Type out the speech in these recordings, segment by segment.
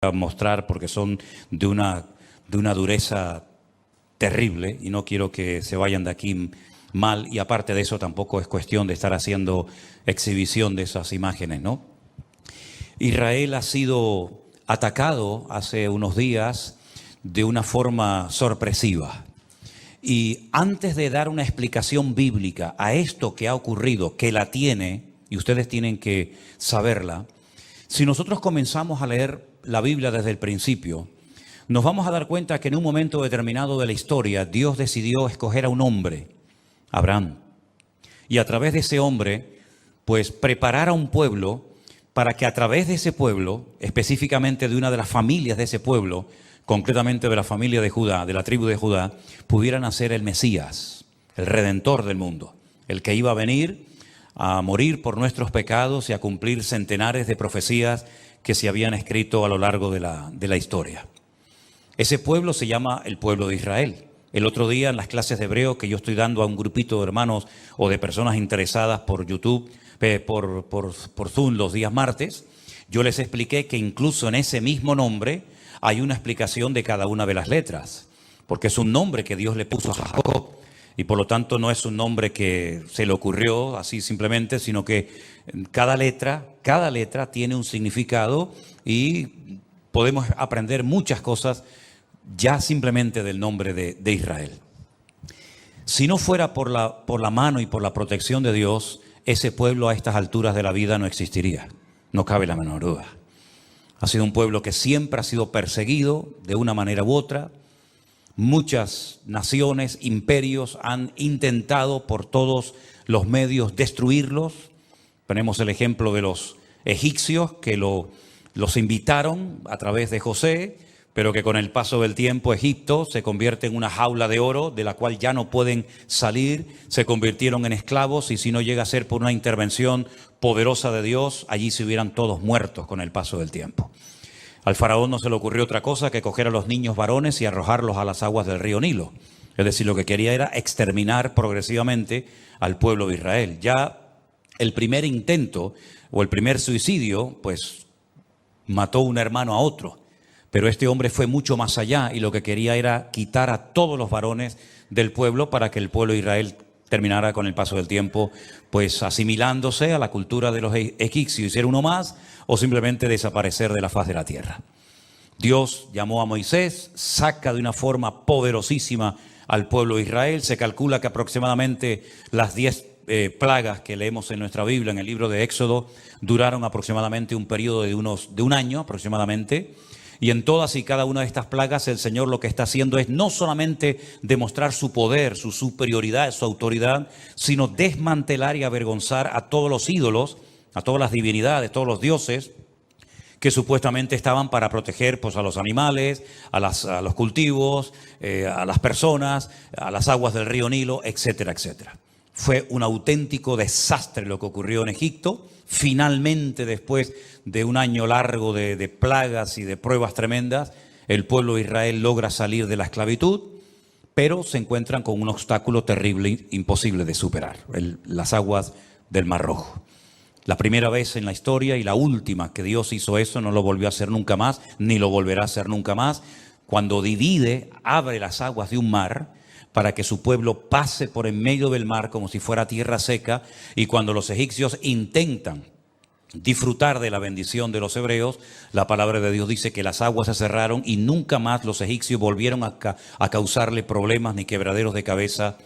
a mostrar porque son de una dureza terrible y no quiero que se vayan de aquí mal, y aparte de eso tampoco es cuestión de estar haciendo exhibición de esas imágenes, ¿no? Israel ha sido atacado hace unos días de una forma sorpresiva. Y antes de dar una explicación bíblica a esto que ha ocurrido, que la tiene, y ustedes tienen que saberla, si nosotros comenzamos a leer la Biblia desde el principio, nos vamos a dar cuenta que en un momento determinado de la historia, Dios decidió escoger a un hombre, Abraham, y a través de ese hombre, pues preparar a un pueblo para que a través de ese pueblo, específicamente de una de las familias de ese pueblo, concretamente de la familia de Judá, de la tribu de Judá, pudiera nacer el Mesías, el Redentor del mundo, el que iba a venir a morir por nuestros pecados y a cumplir centenares de profecías que se habían escrito a lo largo de la historia. Ese pueblo se llama el pueblo de Israel. El otro día en las clases de hebreo que yo estoy dando a un grupito de hermanos o de personas interesadas por YouTube, por Zoom los días martes, yo les expliqué que incluso en ese mismo nombre hay una explicación de cada una de las letras, porque es un nombre que Dios le puso a Jacob y por lo tanto no es un nombre que se le ocurrió así simplemente, sino que cada letra tiene un significado y podemos aprender muchas cosas ya simplemente del nombre de Israel. Si no fuera por la mano y por la protección de Dios, ese pueblo a estas alturas de la vida no existiría, no cabe la menor duda. Ha sido un pueblo que siempre ha sido perseguido de una manera u otra. Muchas naciones, imperios han intentado por todos los medios destruirlos. Tenemos el ejemplo de los egipcios que los invitaron a través de José, pero que con el paso del tiempo Egipto se convierte en una jaula de oro de la cual ya no pueden salir, se convirtieron en esclavos y si no llega a ser por una intervención poderosa de Dios, allí se hubieran todos muertos con el paso del tiempo. Al faraón no se le ocurrió otra cosa que coger a los niños varones y arrojarlos a las aguas del río Nilo. Es decir, lo que quería era exterminar progresivamente al pueblo de Israel. Ya el primer intento o el primer suicidio, pues mató un hermano a otro. Pero este hombre fue mucho más allá y lo que quería era quitar a todos los varones del pueblo para que el pueblo de Israel terminara con el paso del tiempo, pues asimilándose a la cultura de los egipcios y ser uno más o simplemente desaparecer de la faz de la tierra. Dios llamó a Moisés, saca de una forma poderosísima al pueblo de Israel. Se calcula que aproximadamente las 10 plagas que leemos en nuestra Biblia, en el libro de Éxodo, duraron aproximadamente un periodo de un año aproximadamente. Y en todas y cada una de estas plagas el Señor lo que está haciendo es no solamente demostrar su poder, su superioridad, su autoridad, sino desmantelar y avergonzar a todos los ídolos, a todas las divinidades, todos los dioses que supuestamente estaban para proteger pues, a los animales, a los cultivos, a las personas, a las aguas del río Nilo, etcétera, etcétera. Fue un auténtico desastre lo que ocurrió en Egipto. Finalmente, después de un año largo de plagas y de pruebas tremendas, el pueblo de Israel logra salir de la esclavitud, pero se encuentran con un obstáculo terrible, imposible de superar, las aguas del Mar Rojo. La primera vez en la historia y la última que Dios hizo eso, no lo volvió a hacer nunca más, ni lo volverá a hacer nunca más. Cuando divide, abre las aguas de un mar para que su pueblo pase por en medio del mar como si fuera tierra seca, y cuando los egipcios intentan disfrutar de la bendición de los hebreos, la palabra de Dios dice que las aguas se cerraron y nunca más los egipcios volvieron a causarle problemas ni quebraderos de cabeza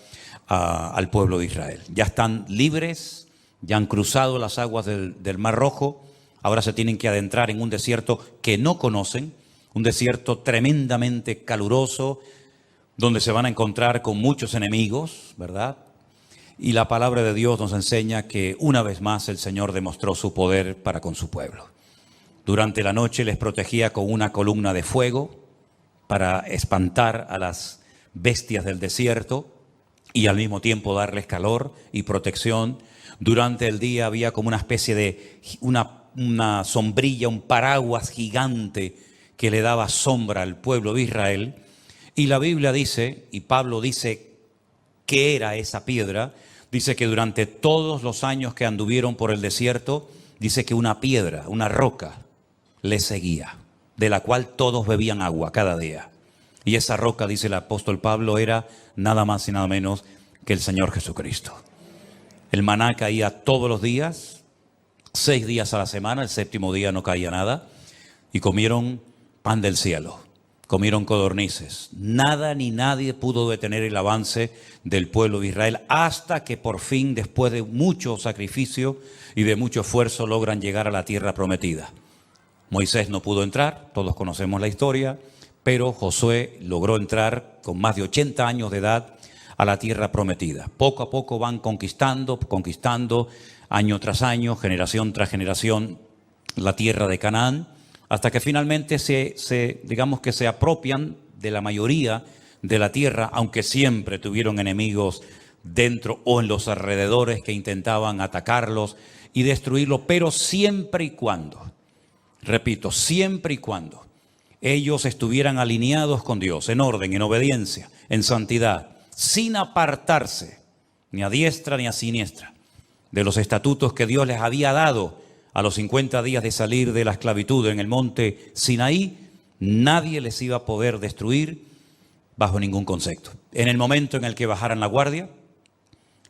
al pueblo de Israel. Ya están libres, ya han cruzado las aguas del Mar Rojo, ahora se tienen que adentrar en un desierto que no conocen, un desierto tremendamente caluroso, donde se van a encontrar con muchos enemigos, ¿verdad? Y la palabra de Dios nos enseña que una vez más el Señor demostró su poder para con su pueblo. Durante la noche les protegía con una columna de fuego para espantar a las bestias del desierto y al mismo tiempo darles calor y protección. Durante el día había como una especie de una sombrilla, un paraguas gigante que le daba sombra al pueblo de Israel. Y la Biblia dice, y Pablo dice qué era esa piedra, dice que durante todos los años que anduvieron por el desierto, dice que una piedra, una roca, les seguía. de la cual todos bebían agua cada día. Y esa roca, dice el apóstol Pablo, era nada más y nada menos que el Señor Jesucristo. El maná caía todos los días, 6 días a la semana, el séptimo día no caía nada, y comieron pan del cielo, comieron codornices. Nada ni nadie pudo detener el avance del pueblo de Israel hasta que por fin, después de mucho sacrificio y de mucho esfuerzo, logran llegar a la tierra prometida. Moisés no pudo entrar, todos conocemos la historia, pero Josué logró entrar con más de 80 años de edad a la tierra prometida. Poco a poco van conquistando, año tras año, generación tras generación, la tierra de Canaán, hasta que finalmente digamos que se apropian de la mayoría de la tierra, aunque siempre tuvieron enemigos dentro o en los alrededores que intentaban atacarlos y destruirlos, pero siempre y cuando, repito, siempre y cuando ellos estuvieran alineados con Dios, en orden, en obediencia, en santidad, sin apartarse ni a diestra ni a siniestra de los estatutos que Dios les había dado a los 50 días de salir de la esclavitud en el monte Sinaí. Nadie les iba a poder destruir bajo ningún concepto. En el momento en el que bajaran la guardia,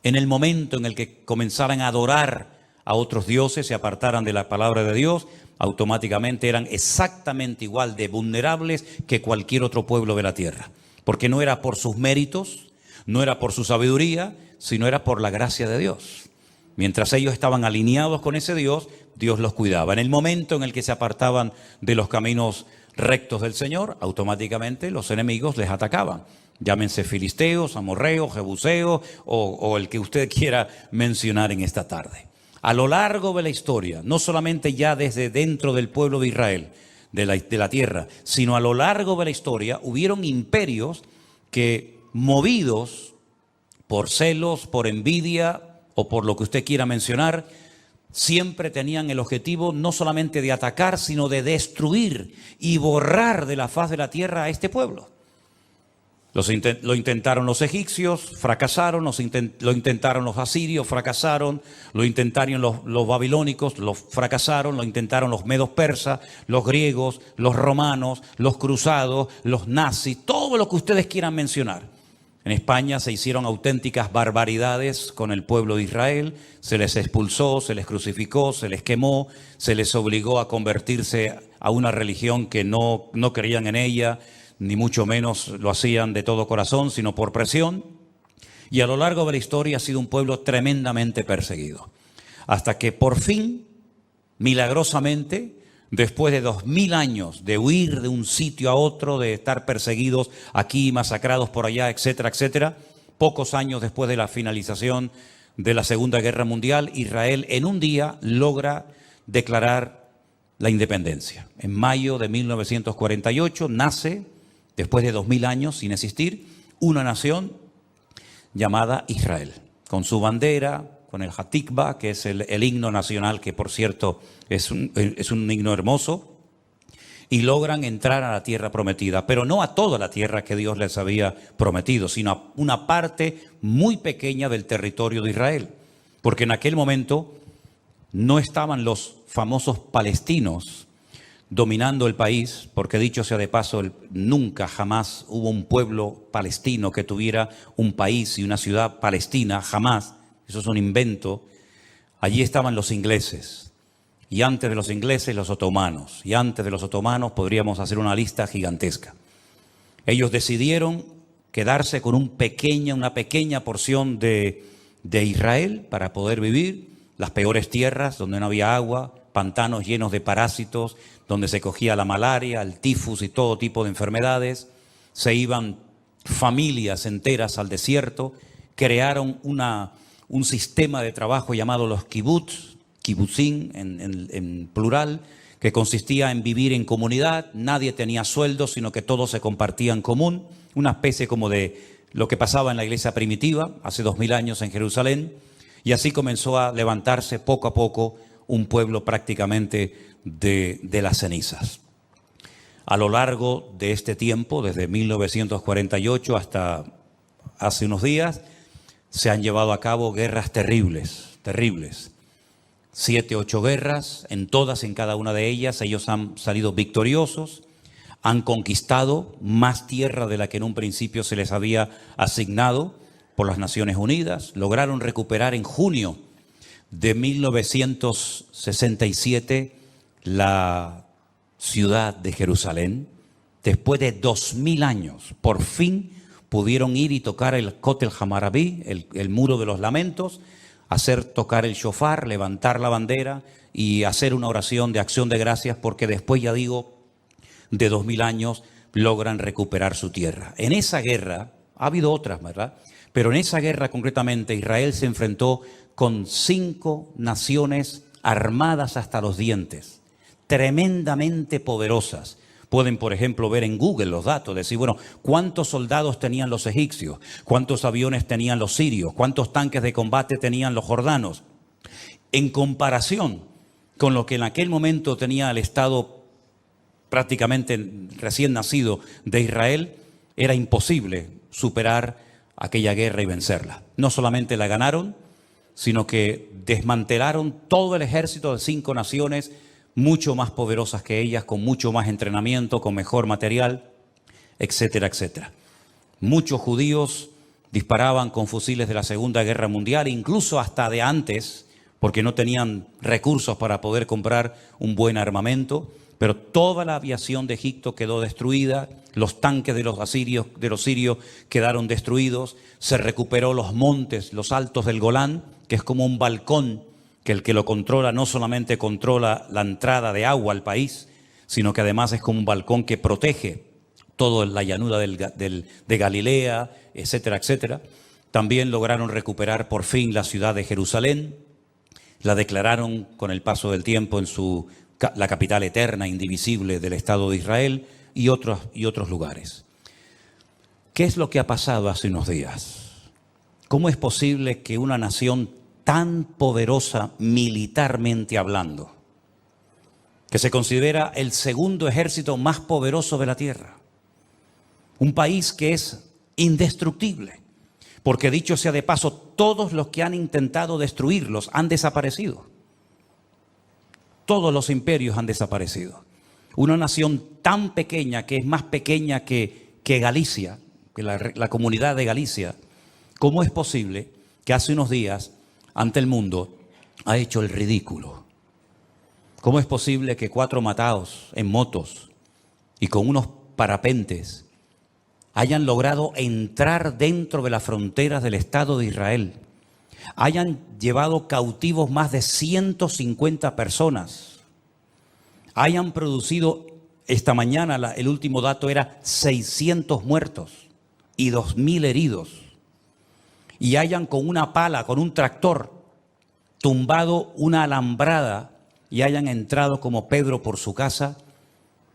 en el momento en el que comenzaran a adorar a otros dioses, se apartaran de la palabra de Dios, automáticamente eran exactamente igual de vulnerables que cualquier otro pueblo de la tierra. Porque no era por sus méritos, no era por su sabiduría, sino era por la gracia de Dios. Mientras ellos estaban alineados con ese Dios, Dios los cuidaba. En el momento en el que se apartaban de los caminos rectos del Señor, automáticamente los enemigos les atacaban. Llámense filisteos, amorreos, jebuseos o el que usted quiera mencionar en esta tarde. A lo largo de la historia, no solamente ya desde dentro del pueblo de Israel, de la tierra, sino a lo largo de la historia, hubieron imperios que, movidos por celos, por envidia o por lo que usted quiera mencionar, siempre tenían el objetivo no solamente de atacar, sino de destruir y borrar de la faz de la tierra a este pueblo. Lo intentaron los egipcios, fracasaron, lo intentaron los asirios, fracasaron, lo intentaron los babilónicos, fracasaron, lo intentaron los medos persas, los griegos, los romanos, los cruzados, los nazis, todo lo que ustedes quieran mencionar. En España se hicieron auténticas barbaridades con el pueblo de Israel, se les expulsó, se les crucificó, se les quemó, se les obligó a convertirse a una religión que no creían en ella, ni mucho menos lo hacían de todo corazón, sino por presión. Y a lo largo de la historia ha sido un pueblo tremendamente perseguido. Hasta que por fin, milagrosamente, después de 2000 años de huir de un sitio a otro, de estar perseguidos aquí, masacrados por allá, etcétera, etcétera, pocos años después de la finalización de la Segunda Guerra Mundial, Israel en un día logra declarar la independencia. En mayo de 1948 nace, después de 2000 años sin existir, una nación llamada Israel, con su bandera, con el Hatikva, que es el himno nacional, que por cierto es un himno hermoso, y logran entrar a la tierra prometida, pero no a toda la tierra que Dios les había prometido, sino a una parte muy pequeña del territorio de Israel, porque en aquel momento no estaban los famosos palestinos dominando el país, porque dicho sea de paso, nunca jamás hubo un pueblo palestino que tuviera un país y una ciudad palestina, jamás. Eso es un invento. Allí estaban los ingleses, y antes de los ingleses los otomanos, y antes de los otomanos podríamos hacer una lista gigantesca. Ellos decidieron quedarse con una pequeña porción de Israel para poder vivir, las peores tierras donde no había agua, pantanos llenos de parásitos, donde se cogía la malaria, el tifus y todo tipo de enfermedades. Se iban familias enteras al desierto, crearon un sistema de trabajo llamado los kibutzim en plural, que consistía en vivir en comunidad. Nadie tenía sueldo, sino que todos se compartían en común, una especie como de lo que pasaba en la iglesia primitiva hace 2000 años en Jerusalén, y así comenzó a levantarse poco a poco un pueblo prácticamente de las cenizas. A lo largo de este tiempo, desde 1948 hasta hace unos días, se han llevado a cabo guerras terribles, 7, 8 guerras, en todas, en cada una de ellas, ellos han salido victoriosos, han conquistado más tierra de la que en un principio se les había asignado por las Naciones Unidas, lograron recuperar en junio de 1967 la ciudad de Jerusalén. Después de 2000 años, por fin pudieron ir y tocar el Kotel Hamarabí, el muro de los lamentos, hacer tocar el shofar, levantar la bandera y hacer una oración de acción de gracias, porque después, ya digo, de 2000 años logran recuperar su tierra. En esa guerra, ha habido otras, ¿verdad? Pero en esa guerra concretamente Israel se enfrentó con 5 naciones armadas hasta los dientes, tremendamente poderosas. Pueden, por ejemplo, ver en Google los datos, decir, bueno, ¿cuántos soldados tenían los egipcios? ¿Cuántos aviones tenían los sirios? ¿Cuántos tanques de combate tenían los jordanos? En comparación con lo que en aquel momento tenía el Estado prácticamente recién nacido de Israel, era imposible superar aquella guerra y vencerla. No solamente la ganaron, sino que desmantelaron todo el ejército de 5 naciones mucho más poderosas que ellas, con mucho más entrenamiento, con mejor material, etcétera, etcétera. Muchos judíos disparaban con fusiles de la Segunda Guerra Mundial, incluso hasta de antes, porque no tenían recursos para poder comprar un buen armamento, pero toda la aviación de Egipto quedó destruida, los tanques de los sirios quedaron destruidos, se recuperó los montes, los altos del Golán, que es como un balcón, que el que lo controla no solamente controla la entrada de agua al país, sino que además es como un balcón que protege toda la llanura de Galilea, etcétera, etcétera. También lograron recuperar por fin la ciudad de Jerusalén, la declararon con el paso del tiempo en la capital eterna, indivisible del Estado de Israel, y otros lugares. ¿Qué es lo que ha pasado hace unos días? ¿Cómo es posible que una nación tan poderosa militarmente hablando, que se considera el segundo ejército más poderoso de la tierra, un país que es indestructible, porque dicho sea de paso, todos los que han intentado destruirlos han desaparecido, todos los imperios han desaparecido, una nación tan pequeña, que es más pequeña que Galicia, que la comunidad de Galicia. ¿Cómo es posible que hace unos días ante el mundo ha hecho el ridículo? ¿Cómo es posible que 4 mataos en motos y con unos parapentes hayan logrado entrar dentro de las fronteras del Estado de Israel? Hayan llevado cautivos más de 150 personas. Hayan producido, esta mañana el último dato era 600 muertos y 2000 heridos. Y hayan con una pala, con un tractor, tumbado una alambrada y hayan entrado como Pedro por su casa.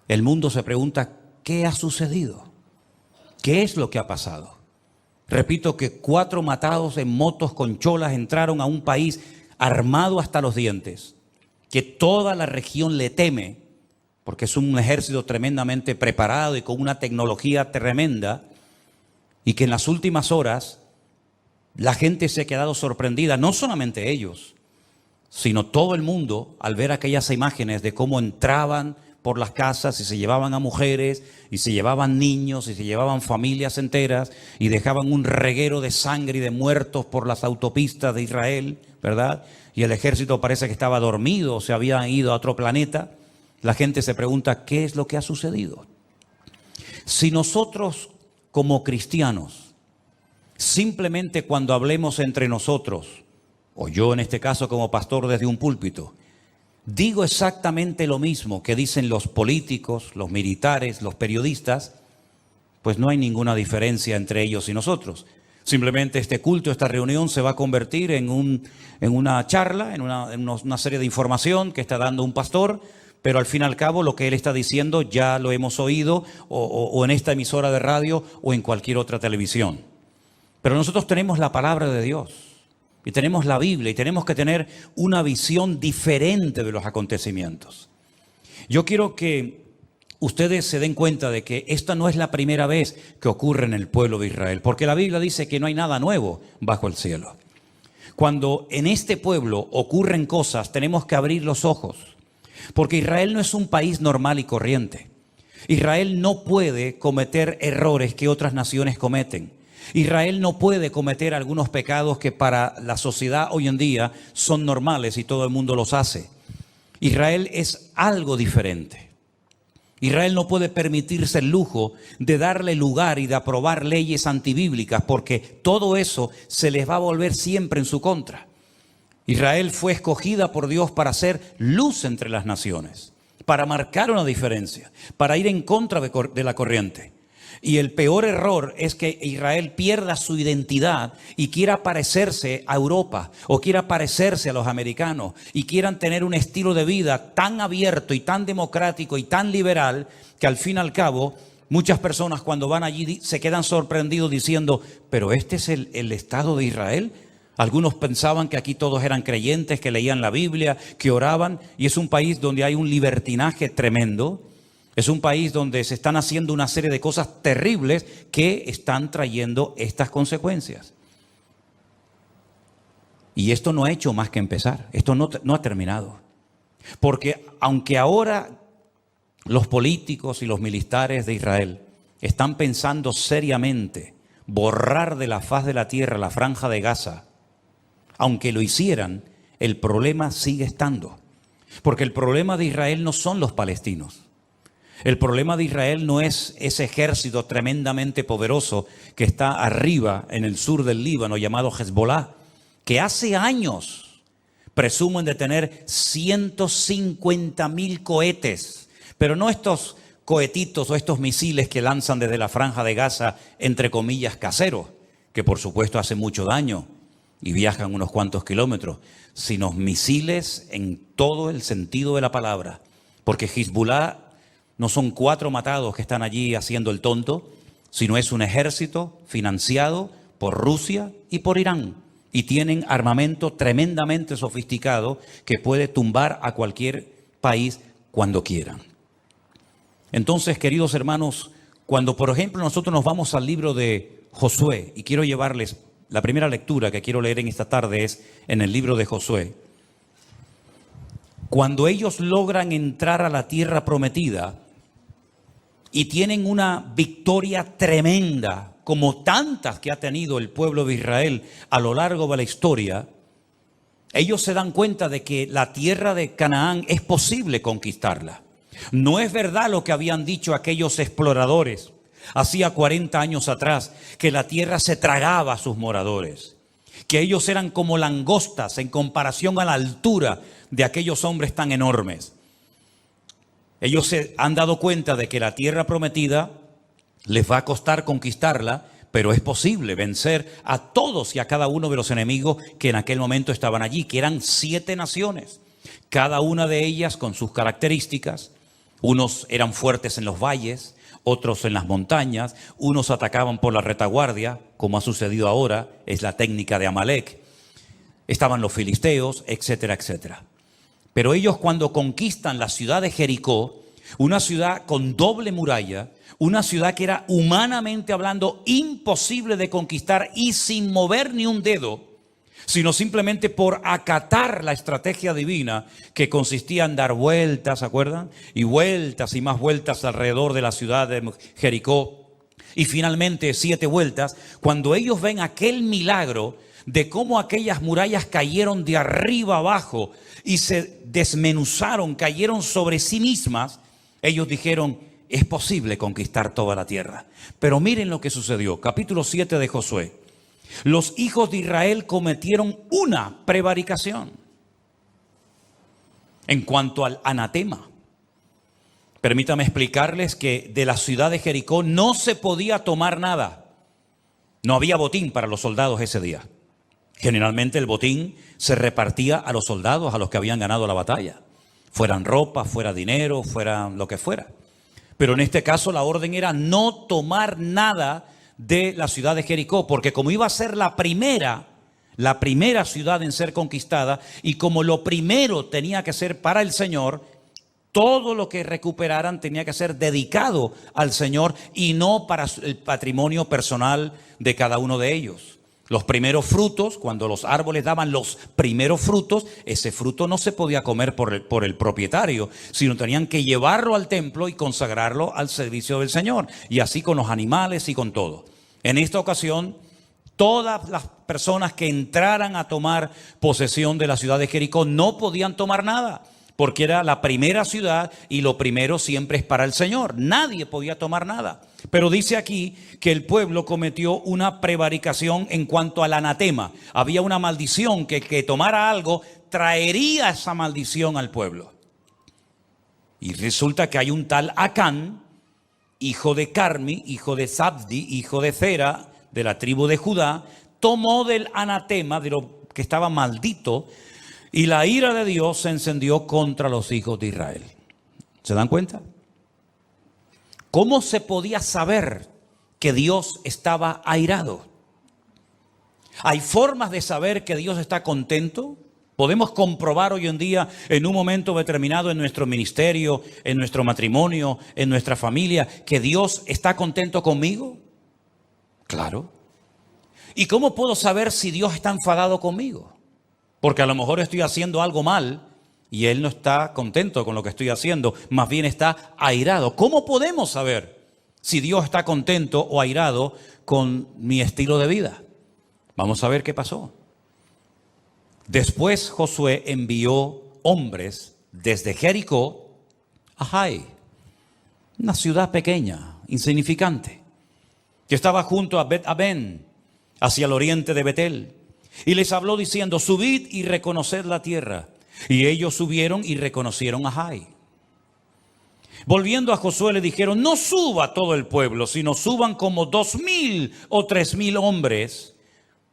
El mundo se pregunta, ¿qué ha sucedido? ¿Qué es lo que ha pasado? Repito que 4 matados en motos con cholas entraron a un país armado hasta los dientes, que toda la región le teme, porque es un ejército tremendamente preparado y con una tecnología tremenda, y que en las últimas horas la gente se ha quedado sorprendida, no solamente ellos, sino todo el mundo, al ver aquellas imágenes de cómo entraban por las casas y se llevaban a mujeres y se llevaban niños y se llevaban familias enteras y dejaban un reguero de sangre y de muertos por las autopistas de Israel, ¿verdad? Y el ejército parece que estaba dormido o se había ido a otro planeta. La gente se pregunta, ¿qué es lo que ha sucedido? Si nosotros como cristianos, simplemente cuando hablemos entre nosotros, o yo en este caso como pastor desde un púlpito, digo exactamente lo mismo que dicen los políticos, los militares, los periodistas, pues no hay ninguna diferencia entre ellos y nosotros. Simplemente este culto, esta reunión se va a convertir en una charla, en una serie de información que está dando un pastor, pero al fin y al cabo lo que él está diciendo ya lo hemos oído o en esta emisora de radio o en cualquier otra televisión. Pero nosotros tenemos la palabra de Dios y tenemos la Biblia y tenemos que tener una visión diferente de los acontecimientos. Yo quiero que ustedes se den cuenta de que esta no es la primera vez que ocurre en el pueblo de Israel, porque la Biblia dice que no hay nada nuevo bajo el cielo. Cuando en este pueblo ocurren cosas, tenemos que abrir los ojos, porque Israel no es un país normal y corriente. Israel no puede cometer errores que otras naciones cometen. Israel no puede cometer algunos pecados que para la sociedad hoy en día son normales y todo el mundo los hace. Israel es algo diferente. Israel no puede permitirse el lujo de darle lugar y de aprobar leyes antibíblicas, porque todo eso se les va a volver siempre en su contra. Israel fue escogida por Dios para ser luz entre las naciones, para marcar una diferencia, para ir en contra de la corriente. Y el peor error es que Israel pierda su identidad y quiera parecerse a Europa o quiera parecerse a los americanos y quieran tener un estilo de vida tan abierto y tan democrático y tan liberal que al fin y al cabo muchas personas cuando van allí se quedan sorprendidos diciendo, ¿pero este es el Estado de Israel? Algunos pensaban que aquí todos eran creyentes, que leían la Biblia, que oraban, y es un país donde hay un libertinaje tremendo. Es un país donde se están haciendo una serie de cosas terribles que están trayendo estas consecuencias. Y esto no ha hecho más que empezar. Esto no ha terminado. Porque aunque ahora los políticos y los militares de Israel están pensando seriamente borrar de la faz de la tierra la franja de Gaza, aunque lo hicieran, el problema sigue estando. Porque el problema de Israel no son los palestinos. El problema de Israel no es ese ejército tremendamente poderoso que está arriba en el sur del Líbano llamado Hezbollah, que hace años presumen de tener 150.000 cohetes, pero no estos cohetitos o estos misiles que lanzan desde la franja de Gaza, entre comillas, caseros, que por supuesto hacen mucho daño y viajan unos cuantos kilómetros, sino misiles en todo el sentido de la palabra, porque Hezbollah no son 4 matados que están allí haciendo el tonto, sino es un ejército financiado por Rusia y por Irán. Y tienen armamento tremendamente sofisticado que puede tumbar a cualquier país cuando quieran. Entonces, queridos hermanos, cuando por ejemplo nosotros nos vamos al libro de Josué, y quiero llevarles, la primera lectura que quiero leer en esta tarde es en el libro de Josué. Cuando ellos logran entrar a la tierra prometida, y tienen una victoria tremenda, como tantas que ha tenido el pueblo de Israel a lo largo de la historia, ellos se dan cuenta de que la tierra de Canaán es posible conquistarla. No es verdad lo que habían dicho aquellos exploradores hacía 40 años atrás, que la tierra se tragaba a sus moradores, que ellos eran como langostas en comparación a la altura de aquellos hombres tan enormes. Ellos se han dado cuenta de que la tierra prometida les va a costar conquistarla, pero es posible vencer a todos y a cada uno de los enemigos que en aquel momento estaban allí, que eran 7 naciones, cada una de ellas con sus características. Unos eran fuertes en los valles, otros en las montañas, unos atacaban por la retaguardia, como ha sucedido ahora, es la técnica de Amalek. Estaban los filisteos, etcétera, etcétera. Pero ellos cuando conquistan la ciudad de Jericó, una ciudad con doble muralla, una ciudad que era humanamente hablando imposible de conquistar y sin mover ni un dedo, sino simplemente por acatar la estrategia divina que consistía en dar vueltas, ¿se acuerdan? Y más vueltas alrededor de la ciudad de Jericó. Y finalmente 7 vueltas, cuando ellos ven aquel milagro de cómo aquellas murallas cayeron de arriba abajo y se desmenuzaron, cayeron sobre sí mismas, ellos dijeron, es posible conquistar toda la tierra. Pero miren lo que sucedió, capítulo 7 de Josué. Los hijos de Israel cometieron una prevaricación en cuanto al anatema. Permítame explicarles que de la ciudad de Jericó no se podía tomar nada. No había botín para los soldados ese día. Generalmente el botín se repartía a los soldados, a los que habían ganado la batalla. Fueran ropa, fuera dinero, fuera lo que fuera. Pero en este caso la orden era no tomar nada de la ciudad de Jericó, porque como iba a ser la primera ciudad en ser conquistada, y como lo primero tenía que ser para el Señor, todo lo que recuperaran tenía que ser dedicado al Señor y no para el patrimonio personal de cada uno de ellos. Los primeros frutos, cuando los árboles daban los primeros frutos, ese fruto no se podía comer por el propietario, sino tenían que llevarlo al templo y consagrarlo al servicio del Señor. Y así con los animales y con todo. En esta ocasión, todas las personas que entraran a tomar posesión de la ciudad de Jericó no podían tomar nada, porque era la primera ciudad y lo primero siempre es para el Señor. Nadie podía tomar nada. Pero dice aquí que el pueblo cometió una prevaricación en cuanto al anatema. Había una maldición que tomara algo traería esa maldición al pueblo. Y resulta que hay un tal Acán, hijo de Carmi, hijo de Zabdi, hijo de Zera, de la tribu de Judá, tomó del anatema, de lo que estaba maldito, y la ira de Dios se encendió contra los hijos de Israel. ¿Se dan cuenta? ¿Cómo se podía saber que Dios estaba airado? ¿Hay formas de saber que Dios está contento? ¿Podemos comprobar hoy en día, en un momento determinado en nuestro ministerio, en nuestro matrimonio, en nuestra familia, que Dios está contento conmigo? Claro. ¿Y cómo puedo saber si Dios está enfadado conmigo? Porque a lo mejor estoy haciendo algo mal y Él no está contento con lo que estoy haciendo, más bien está airado. ¿Cómo podemos saber si Dios está contento o airado con mi estilo de vida? Vamos a ver qué pasó. Después Josué envió hombres desde Jericó a Jai, una ciudad pequeña, insignificante, que estaba junto a Bet-Aben, hacia el oriente de Betel. Y les habló diciendo: subid y reconoced la tierra. Y ellos subieron y reconocieron a Jai. Volviendo a Josué le dijeron: no suba todo el pueblo, sino suban como 2,000 o 3,000 hombres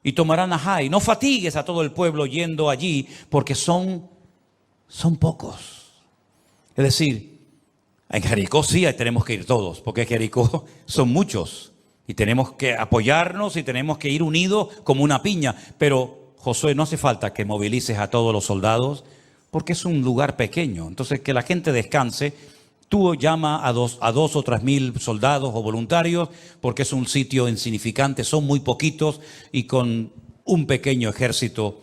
y tomarán a Jai. No fatigues a todo el pueblo yendo allí, porque son pocos. Es decir, en Jericó sí tenemos que ir todos, porque en Jericó son muchos. Y tenemos que apoyarnos y tenemos que ir unidos como una piña. Pero Josué, no hace falta que movilices a todos los soldados, porque es un lugar pequeño. Entonces, que la gente descanse. Tú llama a dos o 3,000 soldados o voluntarios, porque es un sitio insignificante, son muy poquitos y con un pequeño ejército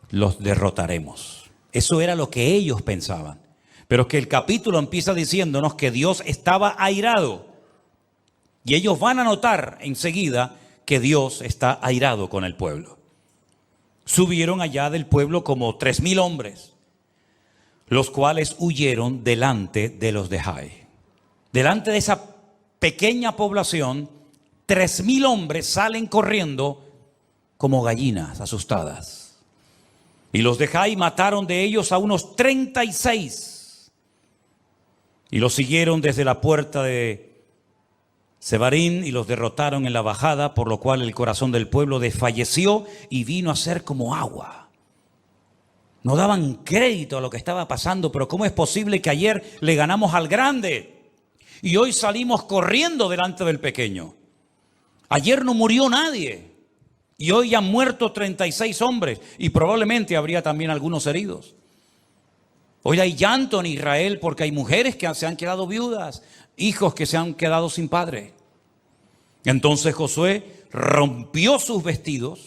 los derrotaremos. Eso era lo que ellos pensaban. Pero que el capítulo empieza diciéndonos que Dios estaba airado. Y ellos van a notar enseguida que Dios está airado con el pueblo. Subieron allá del pueblo como 3,000 hombres, los cuales huyeron delante de los de Jai. Delante de esa pequeña población, 3,000 hombres salen corriendo como gallinas asustadas. Y los de Jai mataron de ellos a unos 36. Y los siguieron desde la puerta de Sebarín y los derrotaron en la bajada, por lo cual el corazón del pueblo desfalleció y vino a ser como agua. No daban crédito a lo que estaba pasando, pero ¿cómo es posible que ayer le ganamos al grande y hoy salimos corriendo delante del pequeño? Ayer no murió nadie y hoy han muerto 36 hombres y probablemente habría también algunos heridos. Hoy hay llanto en Israel porque hay mujeres que se han quedado viudas, hijos que se han quedado sin padre. Entonces Josué rompió sus vestidos,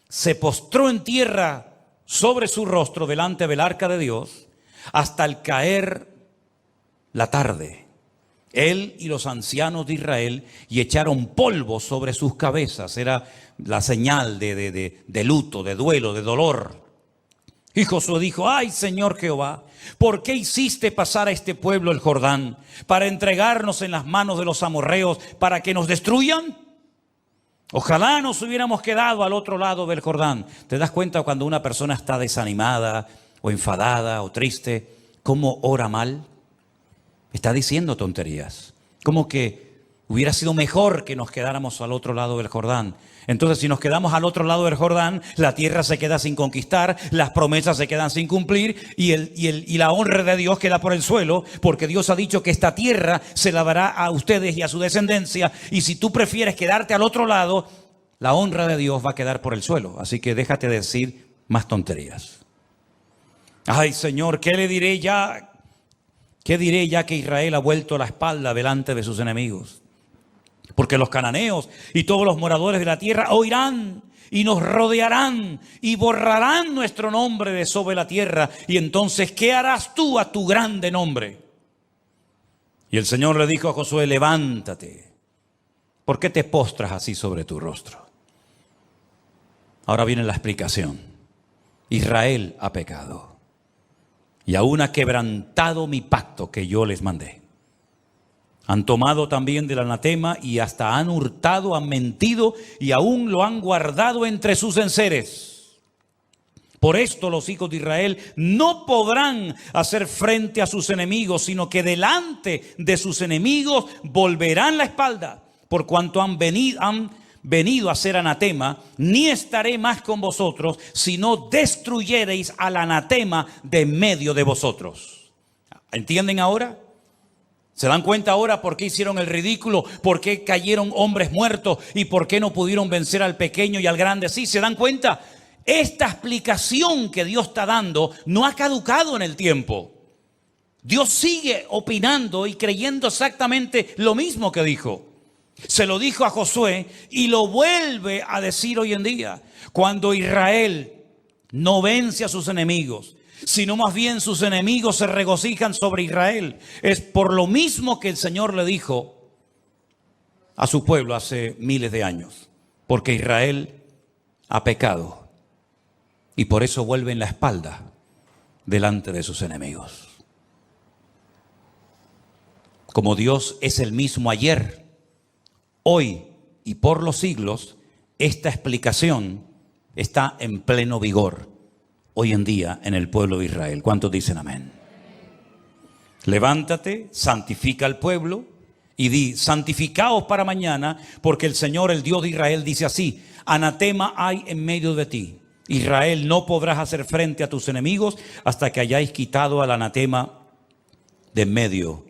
se postró en tierra sobre su rostro delante del arca de Dios hasta el caer la tarde. Él y los ancianos de Israel, y echaron polvo sobre sus cabezas. Era la señal de luto, de duelo, de dolor. Y Josué dijo: ay, Señor Jehová, ¿por qué hiciste pasar a este pueblo el Jordán para entregarnos en las manos de los amorreos para que nos destruyan? Ojalá nos hubiéramos quedado al otro lado del Jordán. ¿Te das cuenta cuando una persona está desanimada o enfadada o triste, cómo ora mal? Está diciendo tonterías. Como que hubiera sido mejor que nos quedáramos al otro lado del Jordán. Entonces, si nos quedamos al otro lado del Jordán, la tierra se queda sin conquistar, las promesas se quedan sin cumplir y la honra de Dios queda por el suelo, porque Dios ha dicho que esta tierra se la dará a ustedes y a su descendencia. Y si tú prefieres quedarte al otro lado, la honra de Dios va a quedar por el suelo. Así que déjate de decir más tonterías. Ay, Señor, ¿qué le diré ya? ¿Qué diré ya que Israel ha vuelto la espalda delante de sus enemigos? Porque los cananeos y todos los moradores de la tierra oirán y nos rodearán y borrarán nuestro nombre de sobre la tierra. Y entonces, ¿qué harás tú a tu grande nombre? Y el Señor le dijo a Josué: levántate. ¿Por qué te postras así sobre tu rostro? Ahora viene la explicación. Israel ha pecado y aún ha quebrantado mi pacto que yo les mandé. Han tomado también del anatema y hasta han hurtado, han mentido y aún lo han guardado entre sus enseres. Por esto los hijos de Israel no podrán hacer frente a sus enemigos, sino que delante de sus enemigos volverán la espalda. Por cuanto han venido a ser anatema, ni estaré más con vosotros, si no destruyereis al anatema de en medio de vosotros. ¿Entienden ahora? ¿Se dan cuenta ahora por qué hicieron el ridículo? ¿Por qué cayeron hombres muertos? ¿Y por qué no pudieron vencer al pequeño y al grande? Sí, ¿se dan cuenta? Esta explicación que Dios está dando no ha caducado en el tiempo. Dios sigue opinando y creyendo exactamente lo mismo que dijo. Se lo dijo a Josué y lo vuelve a decir hoy en día. Cuando Israel no vence a sus enemigos, sino más bien sus enemigos se regocijan sobre Israel, es por lo mismo que el Señor le dijo a su pueblo hace miles de años. Porque Israel ha pecado y por eso vuelven la espalda delante de sus enemigos. Como Dios es el mismo ayer, hoy y por los siglos, esta explicación está en pleno vigor hoy en día en el pueblo de Israel. ¿Cuántos dicen amén? Levántate, santifica al pueblo y di: santificaos para mañana, porque el Señor, el Dios de Israel, dice así: anatema hay en medio de ti. Israel, no podrás hacer frente a tus enemigos hasta que hayáis quitado al anatema de en medio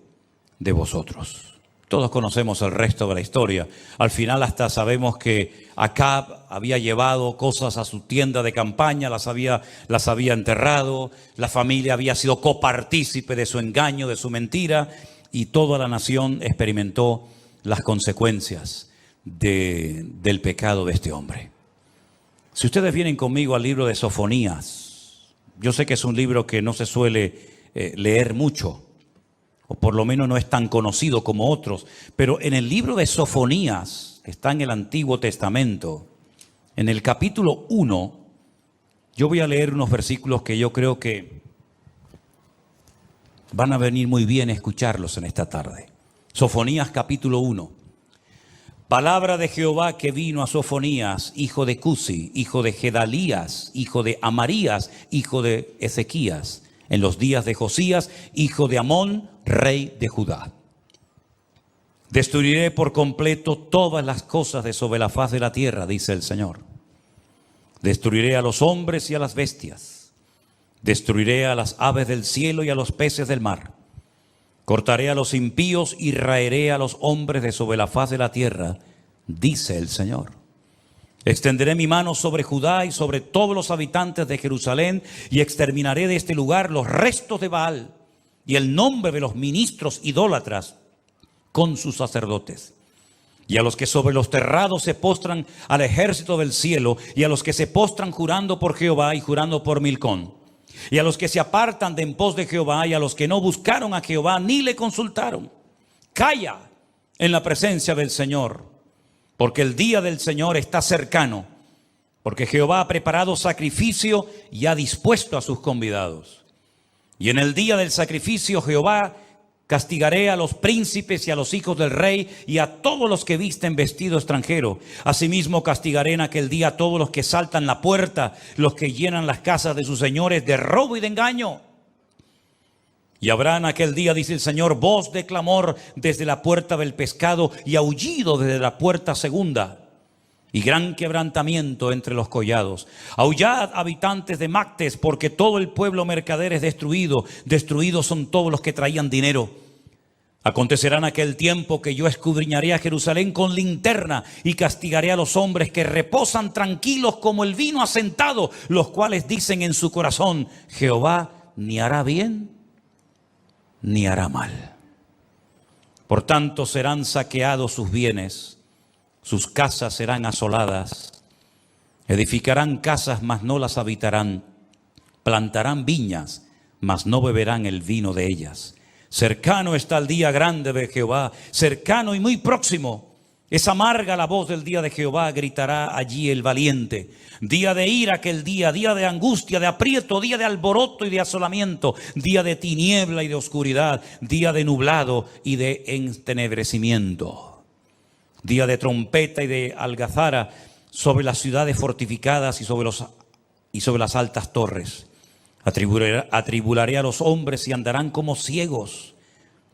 de vosotros. Todos conocemos el resto de la historia. Al final hasta sabemos que Acab había llevado cosas a su tienda de campaña, las había enterrado, la familia había sido copartícipe de su engaño, de su mentira, y toda la nación experimentó las consecuencias del pecado de este hombre. Si ustedes vienen conmigo al libro de Sofonías, yo sé que es un libro que no se suele leer mucho, o por lo menos no es tan conocido como otros, pero en el libro de Sofonías, que está en el Antiguo Testamento, en el capítulo 1, yo voy a leer unos versículos que yo creo que van a venir muy bien escucharlos en esta tarde. Sofonías capítulo 1. Palabra de Jehová que vino a Sofonías, hijo de Cusi, hijo de Gedalías, hijo de Amarías, hijo de Ezequías, en los días de Josías, hijo de Amón, rey de Judá. Destruiré por completo todas las cosas de sobre la faz de la tierra, dice el Señor. Destruiré a los hombres y a las bestias. Destruiré a las aves del cielo y a los peces del mar. Cortaré a los impíos y raeré a los hombres de sobre la faz de la tierra, dice el Señor. Extenderé mi mano sobre Judá y sobre todos los habitantes de Jerusalén y exterminaré de este lugar los restos de Baal y el nombre de los ministros idólatras con sus sacerdotes. Y a los que sobre los terrados se postran al ejército del cielo y a los que se postran jurando por Jehová y jurando por Milcón. Y a los que se apartan de en pos de Jehová y a los que no buscaron a Jehová ni le consultaron. Calla en la presencia del Señor, porque el día del Señor está cercano, porque Jehová ha preparado sacrificio y ha dispuesto a sus convidados. Y en el día del sacrificio Jehová castigaré a los príncipes y a los hijos del rey y a todos los que visten vestido extranjero. Asimismo castigaré en aquel día a todos los que saltan la puerta, los que llenan las casas de sus señores de robo y de engaño. Y habrá en aquel día, dice el Señor, voz de clamor desde la puerta del pescado y aullido desde la puerta segunda. Y gran quebrantamiento entre los collados. Aullad, habitantes de Mactes, porque todo el pueblo mercader es destruido. Destruidos son todos los que traían dinero. Acontecerá en aquel tiempo que yo escudriñaré a Jerusalén con linterna y castigaré a los hombres que reposan tranquilos como el vino asentado, los cuales dicen en su corazón: Jehová ni hará bien ni hará mal. Por tanto serán saqueados sus bienes, sus casas serán asoladas. Edificarán casas, mas no las habitarán. Plantarán viñas, mas no beberán el vino de ellas. Cercano está el día grande de Jehová, cercano y muy próximo. Es amarga la voz del día de Jehová, gritará allí el valiente. Día de ira aquel día, día de angustia, de aprieto, día de alboroto y de asolamiento, día de tiniebla y de oscuridad, día de nublado y de entenebrecimiento. Día de trompeta y de algazara sobre las ciudades fortificadas y sobre las altas torres. Atribularé a los hombres y andarán como ciegos,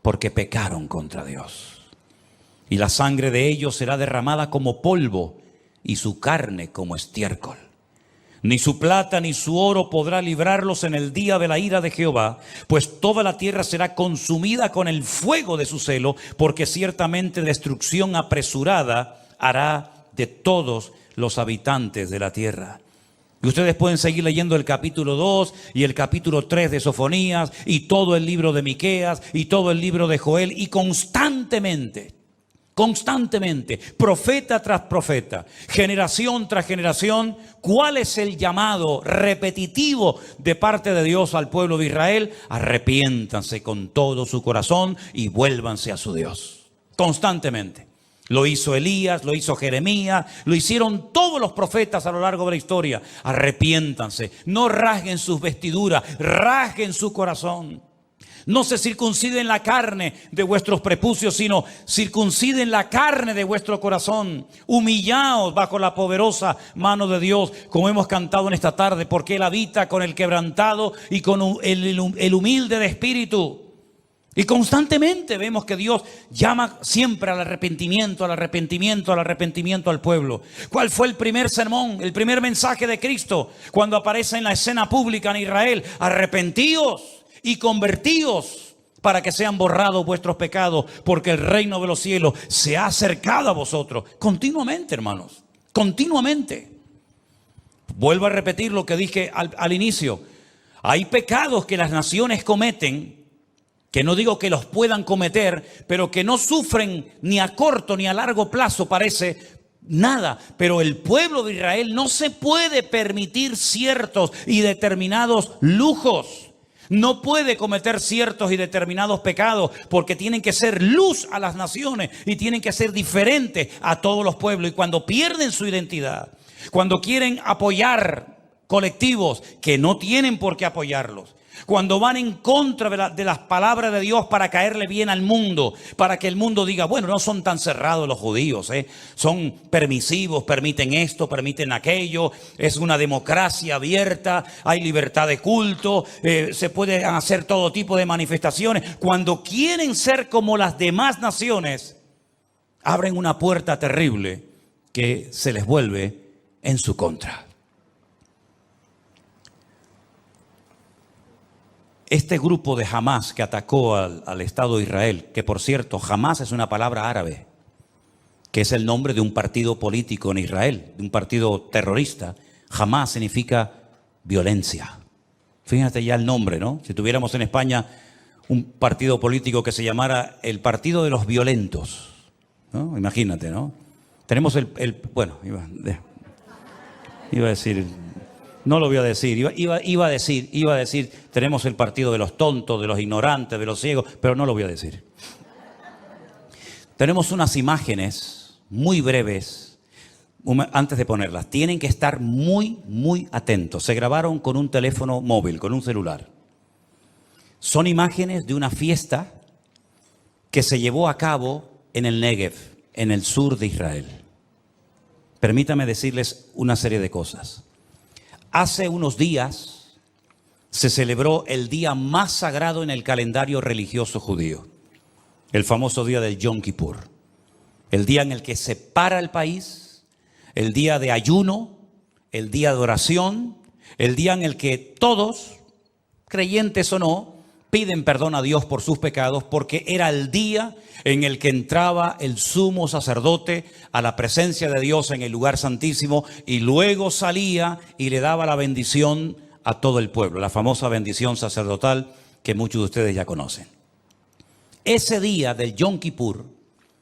porque pecaron contra Dios. Y la sangre de ellos será derramada como polvo, y su carne como estiércol. Ni su plata ni su oro podrá librarlos en el día de la ira de Jehová, pues toda la tierra será consumida con el fuego de su celo, porque ciertamente destrucción apresurada hará de todos los habitantes de la tierra. Y ustedes pueden seguir leyendo el capítulo 2 y el capítulo 3 de Sofonías y todo el libro de Miqueas y todo el libro de Joel, y constantemente, profeta tras profeta, generación tras generación, ¿cuál es el llamado repetitivo de parte de Dios al pueblo de Israel? Arrepiéntanse con todo su corazón y vuélvanse a su Dios. Constantemente. Lo hizo Elías, lo hizo Jeremías, lo hicieron todos los profetas a lo largo de la historia. Arrepiéntanse, no rasguen sus vestiduras, rasguen su corazón. No se circunciden la carne de vuestros prepucios, sino circunciden la carne de vuestro corazón. Humillaos bajo la poderosa mano de Dios, como hemos cantado en esta tarde, porque Él habita con el quebrantado y con el humilde de espíritu. Y constantemente vemos que Dios llama siempre al arrepentimiento, al arrepentimiento, al arrepentimiento al pueblo. ¿Cuál fue el primer sermón, el primer mensaje de Cristo cuando aparece en la escena pública en Israel? Arrepentíos y convertíos para que sean borrados vuestros pecados, porque el reino de los cielos se ha acercado a vosotros. Continuamente, hermanos, continuamente. Vuelvo a repetir lo que dije al inicio. Hay pecados que las naciones cometen, que no digo que los puedan cometer, pero que no sufren ni a corto ni a largo plazo, parece nada. Pero el pueblo de Israel no se puede permitir ciertos y determinados lujos. No puede cometer ciertos y determinados pecados, porque tienen que ser luz a las naciones y tienen que ser diferentes a todos los pueblos. Y cuando pierden su identidad, cuando quieren apoyar colectivos que no tienen por qué apoyarlos, cuando van en contra de las palabras de Dios para caerle bien al mundo, para que el mundo diga, bueno, no son tan cerrados los judíos, son permisivos, permiten esto, permiten aquello, es una democracia abierta, hay libertad de culto, se pueden hacer todo tipo de manifestaciones. Cuando quieren ser como las demás naciones, abren una puerta terrible que se les vuelve en su contra. Este grupo de Hamás que atacó al Estado de Israel, que por cierto, Hamás es una palabra árabe, que es el nombre de un partido político en Israel, de un partido terrorista. Hamás significa violencia. Fíjate ya el nombre, ¿no? Si tuviéramos en España un partido político que se llamara el Partido de los Violentos, ¿no? Imagínate, ¿no? Tenemos bueno, iba a decir... No lo voy a decir, iba a decir, tenemos el partido de los tontos, de los ignorantes, de los ciegos, pero no lo voy a decir. Tenemos unas imágenes muy breves, antes de ponerlas, tienen que estar muy atentos. Se grabaron con un teléfono móvil, con un celular. Son imágenes de una fiesta que se llevó a cabo en el Negev, en el sur de Israel. Permítame decirles una serie de cosas. Hace unos días se celebró el día más sagrado en el calendario religioso judío, el famoso día del Yom Kippur, el día en el que se para el país, el día de ayuno, el día de oración, el día en el que todos, creyentes o no, piden perdón a Dios por sus pecados, porque era el día en el que entraba el sumo sacerdote a la presencia de Dios en el lugar santísimo y luego salía y le daba la bendición a todo el pueblo, la famosa bendición sacerdotal que muchos de ustedes ya conocen. Ese día del Yom Kippur,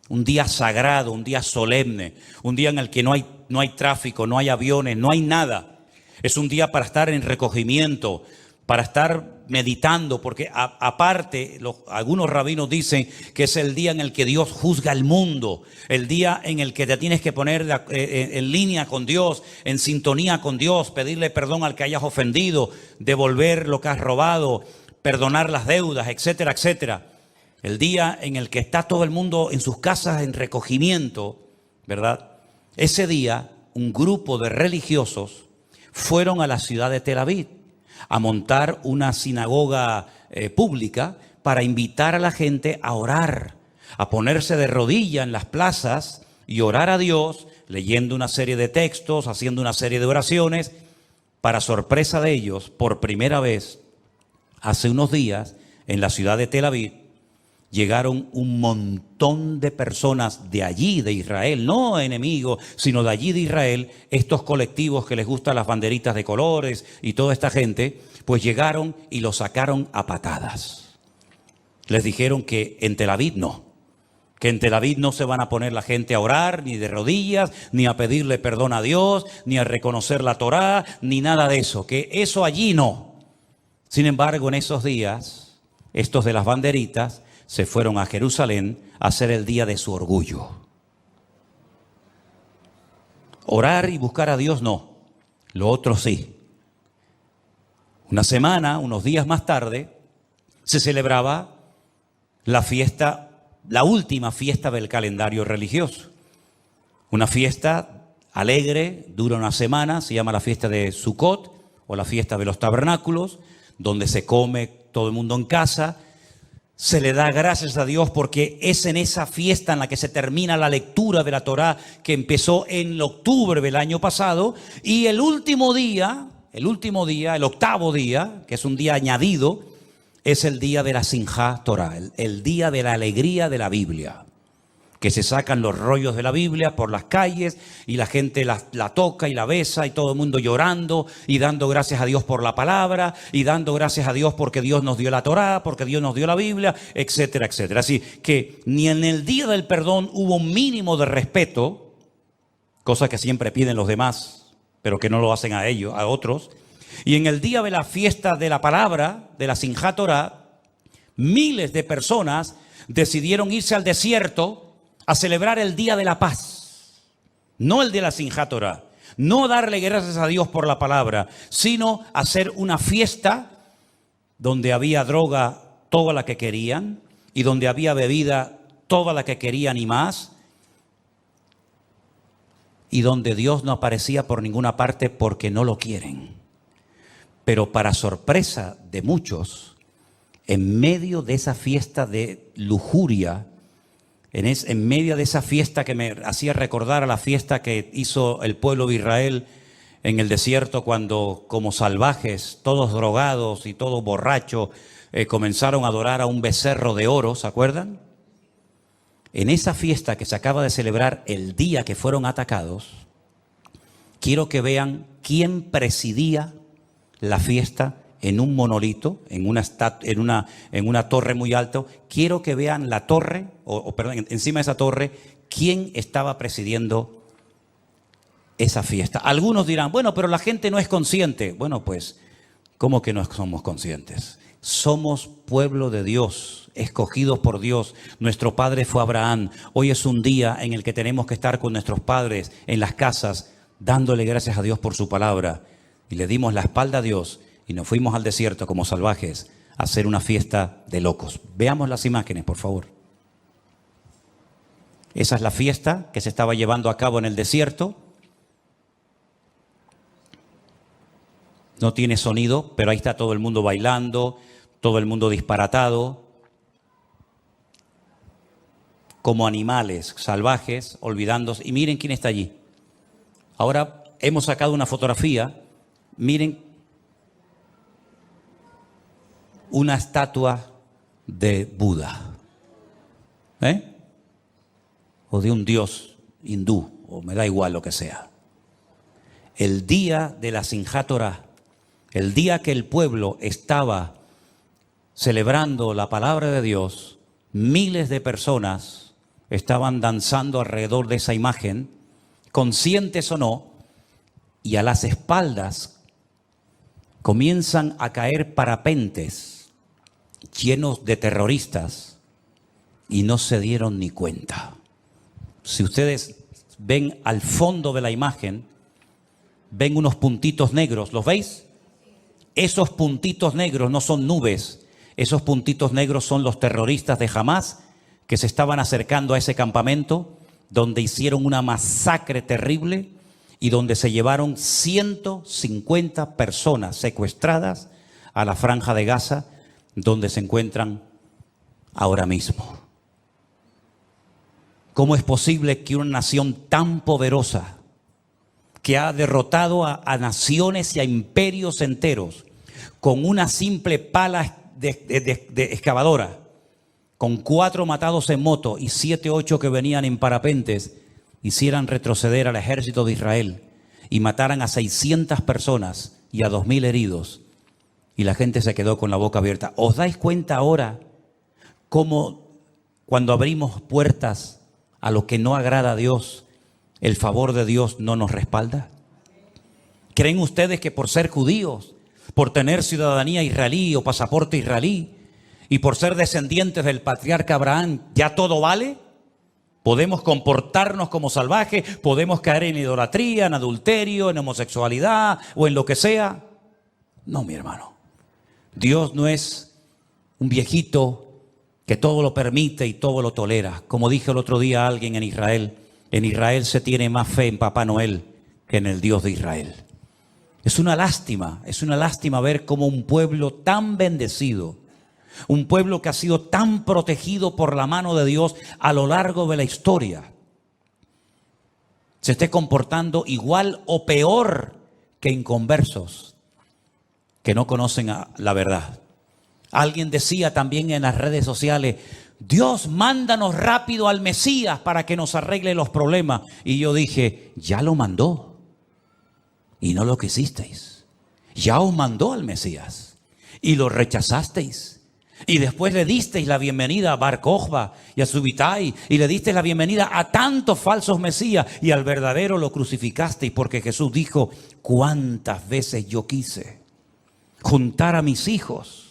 un día sagrado, un día solemne, un día en el que no hay tráfico, no hay aviones, no hay nada. Es un día para estar en recogimiento, para estar meditando, porque aparte, algunos rabinos dicen que es el día en el que Dios juzga el mundo, el día en el que te tienes que poner en línea con Dios, en sintonía con Dios, pedirle perdón al que hayas ofendido, devolver lo que has robado, perdonar las deudas, etcétera, etcétera. El día en el que está todo el mundo en sus casas en recogimiento, ¿verdad? Ese día, un grupo de religiosos fueron a la ciudad de Tel Aviv a montar una sinagoga pública para invitar a la gente a orar, a ponerse de rodillas en las plazas y orar a Dios, leyendo una serie de textos, haciendo una serie de oraciones. Para sorpresa de ellos, por primera vez, hace unos días, en la ciudad de Tel Aviv, llegaron un montón de personas de allí, de Israel, no enemigos, sino de allí de Israel, estos colectivos que les gustan las banderitas de colores y toda esta gente, pues llegaron y los sacaron a patadas. Les dijeron que en Tel Aviv no, que en Tel Aviv no se van a poner la gente a orar, ni de rodillas, ni a pedirle perdón a Dios, ni a reconocer la Torá, ni nada de eso, que eso allí no. Sin embargo, en esos días, estos de las banderitas se fueron a Jerusalén a hacer el día de su orgullo. Orar y buscar a Dios no, lo otro sí. Una semana, unos días más tarde, se celebraba la fiesta, la última fiesta del calendario religioso. Una fiesta alegre, dura una semana, se llama la fiesta de Sukkot o la fiesta de los tabernáculos, donde se come todo el mundo en casa. Se le da gracias a Dios porque es en esa fiesta en la que se termina la lectura de la Torá que empezó en octubre del año pasado. Y el último día, el octavo día, que es un día añadido, es el día de la Simjá Torá, el día de la alegría de la Biblia. Que se sacan los rollos de la Biblia por las calles y la gente la toca y la besa y todo el mundo llorando y dando gracias a Dios por la palabra y dando gracias a Dios porque Dios nos dio la Torá, porque Dios nos dio la Biblia, etcétera, etcétera. Así que ni en el día del perdón hubo un mínimo de respeto, cosa que siempre piden los demás, pero que no lo hacen a ellos, a otros. Y en el día de la fiesta de la palabra, de la Simjá Torá, miles de personas decidieron irse al desierto a celebrar el día de la paz, no el de la Simjá Torá, no darle gracias a Dios por la palabra, sino hacer una fiesta donde había droga toda la que querían y donde había bebida toda la que querían y más, y donde Dios no aparecía por ninguna parte porque no lo quieren. Pero para sorpresa de muchos, en medio de esa fiesta de lujuria, en medio de esa fiesta que me hacía recordar a la fiesta que hizo el pueblo de Israel en el desierto cuando, como salvajes, todos drogados y todos borrachos, comenzaron a adorar a un becerro de oro, ¿se acuerdan? En esa fiesta que se acaba de celebrar el día que fueron atacados, quiero que vean quién presidía la fiesta en un monolito, en una torre muy alta. Quiero que vean la torre, perdón, encima de esa torre, quién estaba presidiendo esa fiesta. Algunos dirán, bueno, pero la gente no es consciente. Bueno, pues, ¿cómo que no somos conscientes? Somos pueblo de Dios, escogidos por Dios. Nuestro padre fue Abraham. Hoy es un día en el que tenemos que estar con nuestros padres en las casas, dándole gracias a Dios por su palabra. Y le dimos la espalda a Dios y nos fuimos al desierto como salvajes a hacer una fiesta de locos. Veamos las imágenes, por favor. Esa es la fiesta que se estaba llevando a cabo en el desierto. No tiene sonido, pero ahí está todo el mundo bailando, todo el mundo disparatado, como animales salvajes, olvidándose. Y miren quién está allí. Ahora hemos sacado una fotografía. Miren una estatua de Buda, o de un dios hindú, o me da igual lo que sea. El día de la Simjá Torá, el día que el pueblo estaba celebrando la palabra de Dios, Miles de personas estaban danzando alrededor de esa imagen, conscientes o no, y a las espaldas comienzan a caer parapentes llenos de terroristas y no se dieron ni cuenta. Si ustedes ven al fondo de la imagen, ven unos puntitos negros, ¿los veis? Esos puntitos negros no son nubes, esos puntitos negros son los terroristas de Hamás que se estaban acercando a ese campamento donde hicieron una masacre terrible y donde se llevaron 150 personas secuestradas a la Franja de Gaza, donde se encuentran ahora mismo. ¿Cómo es posible que una nación tan poderosa, que ha derrotado a naciones y a imperios enteros, con una simple pala de excavadora, con 4 matados en moto y 7, 8 que venían en parapentes, hicieran retroceder al ejército de Israel y mataran a 600 personas y a 2000 heridos? Y la gente se quedó con la boca abierta. ¿Os dais cuenta ahora cómo cuando abrimos puertas a lo que no agrada a Dios, el favor de Dios no nos respalda? ¿Creen ustedes que por ser judíos, por tener ciudadanía israelí o pasaporte israelí y por ser descendientes del patriarca Abraham, ya todo vale? ¿Podemos comportarnos como salvajes? ¿Podemos caer en idolatría, en adulterio, en homosexualidad o en lo que sea? No, mi hermano. Dios no es un viejito que todo lo permite y todo lo tolera. Como dije el otro día a alguien en Israel se tiene más fe en Papá Noel que en el Dios de Israel. Es una lástima ver cómo un pueblo tan bendecido, un pueblo que ha sido tan protegido por la mano de Dios a lo largo de la historia, se esté comportando igual o peor que inconversos que no conocen la verdad. Alguien decía también en las redes sociales: Dios, mándanos rápido al Mesías para que nos arregle los problemas. Y yo dije: ya lo mandó y no lo quisisteis. Ya os mandó al Mesías y lo rechazasteis. Y después le disteis la bienvenida a Bar Kokhba y a Subitai, y le disteis la bienvenida a tantos falsos mesías, y al verdadero lo crucificasteis, porque Jesús dijo: cuántas veces yo quise juntar a mis hijos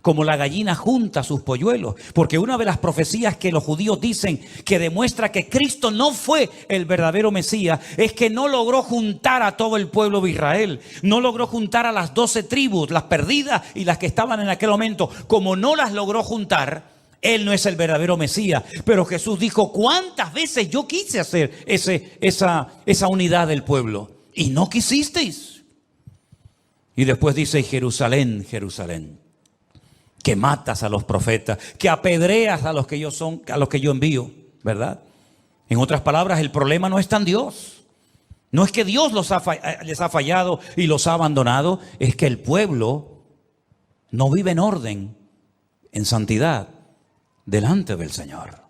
como la gallina junta sus polluelos. Porque una de las profecías que los judíos dicen que demuestra que Cristo no fue el verdadero Mesías es que no logró juntar a todo el pueblo de Israel. No logró juntar a las 12 tribus, las perdidas y las que estaban en aquel momento. Como no las logró juntar, Él no es el verdadero Mesías. Pero Jesús dijo: ¿cuántas veces yo quise hacer esa unidad del pueblo? Y no quisisteis. Y después dice: Jerusalén, Jerusalén, que matas a los profetas, que apedreas a los que yo envío, ¿verdad? En otras palabras, el problema no está en Dios. No es que Dios les ha fallado y los ha abandonado, es que el pueblo no vive en orden, en santidad, delante del Señor.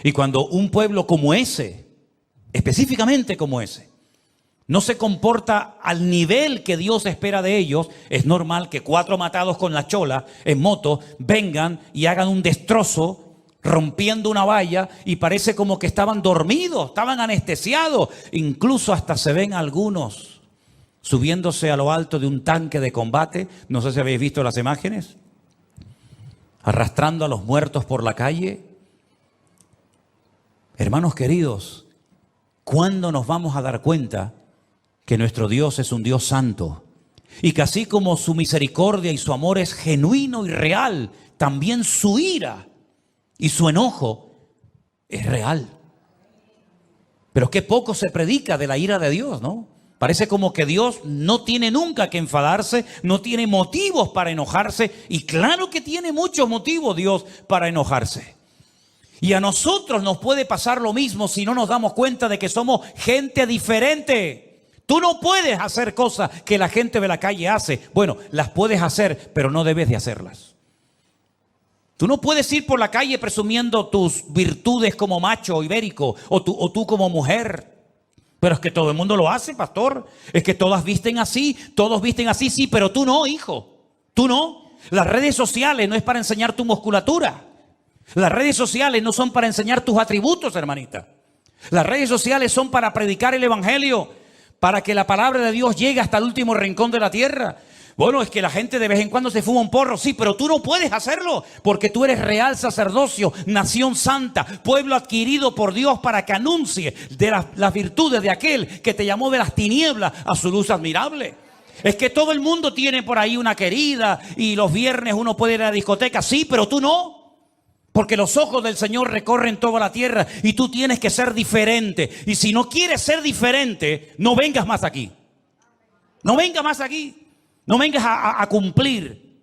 Y cuando un pueblo como ese, específicamente como ese, no se comporta al nivel que Dios espera de ellos, es normal que 4 matados con la chola en moto vengan y hagan un destrozo rompiendo una valla, y parece como que estaban dormidos, estaban anestesiados. Incluso hasta se ven algunos subiéndose a lo alto de un tanque de combate, no sé si habéis visto las imágenes, arrastrando a los muertos por la calle. Hermanos queridos, ¿cuándo nos vamos a dar cuenta que nuestro Dios es un Dios santo? Y que así como su misericordia y su amor es genuino y real, también su ira y su enojo es real. Pero qué poco se predica de la ira de Dios, ¿no? Parece como que Dios no tiene nunca que enfadarse, no tiene motivos para enojarse. Y claro que tiene muchos motivos Dios para enojarse. Y a nosotros nos puede pasar lo mismo si no nos damos cuenta de que somos gente diferente. Tú no puedes hacer cosas que la gente de la calle hace. Bueno, las puedes hacer, pero no debes de hacerlas. Tú no puedes ir por la calle presumiendo tus virtudes como macho ibérico o tú como mujer. Pero es que todo el mundo lo hace, pastor. Es que todos visten así, sí, pero tú no, hijo. Tú no. Las redes sociales no es para enseñar tu musculatura. Las redes sociales no son para enseñar tus atributos, hermanita. Las redes sociales son para predicar el evangelio, para que la palabra de Dios llegue hasta el último rincón de la tierra. Bueno, es que la gente de vez en cuando se fuma un porro, sí, pero tú no puedes hacerlo porque tú eres real sacerdocio, nación santa, pueblo adquirido por Dios para que anuncie de las virtudes de aquel que te llamó de las tinieblas a su luz admirable. Es que todo el mundo tiene por ahí una querida y los viernes uno puede ir a la discoteca, sí, pero tú no. Porque los ojos del Señor recorren toda la tierra y tú tienes que ser diferente. Y si no quieres ser diferente, no vengas más aquí. No vengas más aquí. No vengas a cumplir.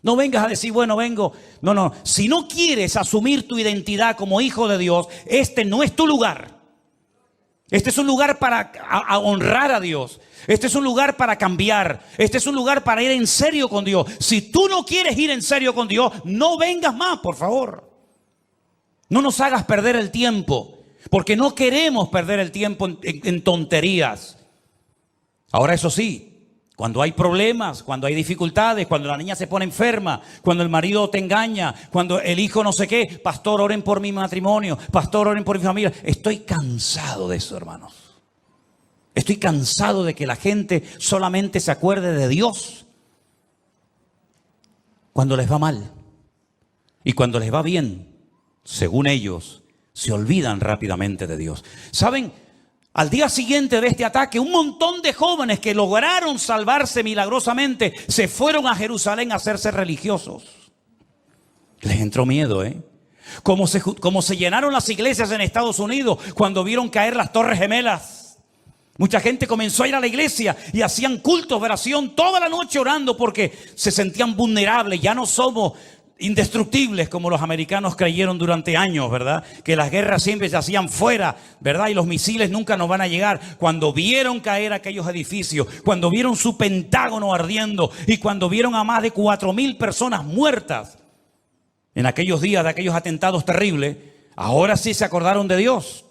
No vengas a decir, bueno, vengo. No, no. Si no quieres asumir tu identidad como hijo de Dios, este no es tu lugar. Este es un lugar para honrar a Dios. Este es un lugar para cambiar. Este es un lugar para ir en serio con Dios. Si tú no quieres ir en serio con Dios, no vengas más, por favor. No nos hagas perder el tiempo, porque no queremos perder el tiempo en tonterías. Ahora, eso sí, cuando hay problemas, cuando hay dificultades, cuando la niña se pone enferma, cuando el marido te engaña, cuando el hijo no sé qué, pastor, oren por mi matrimonio, pastor, oren por mi familia. Estoy cansado de eso, hermanos. Estoy cansado de que la gente solamente se acuerde de Dios cuando les va mal. Y cuando les va bien, según ellos, se olvidan rápidamente de Dios. ¿Saben? Al día siguiente de este ataque, un montón de jóvenes que lograron salvarse milagrosamente se fueron a Jerusalén a hacerse religiosos. Les entró miedo, ¿eh? Como se llenaron las iglesias en Estados Unidos cuando vieron caer las Torres Gemelas. Mucha gente comenzó a ir a la iglesia y hacían cultos de oración toda la noche orando porque se sentían vulnerables. Ya no somos indestructibles como los americanos creyeron durante años, ¿verdad? Que las guerras siempre se hacían fuera, ¿verdad? Y los misiles nunca nos van a llegar. Cuando vieron caer aquellos edificios, cuando vieron su Pentágono ardiendo y cuando vieron a más de 4,000 personas muertas en aquellos días de aquellos atentados terribles, ahora sí se acordaron de Dios.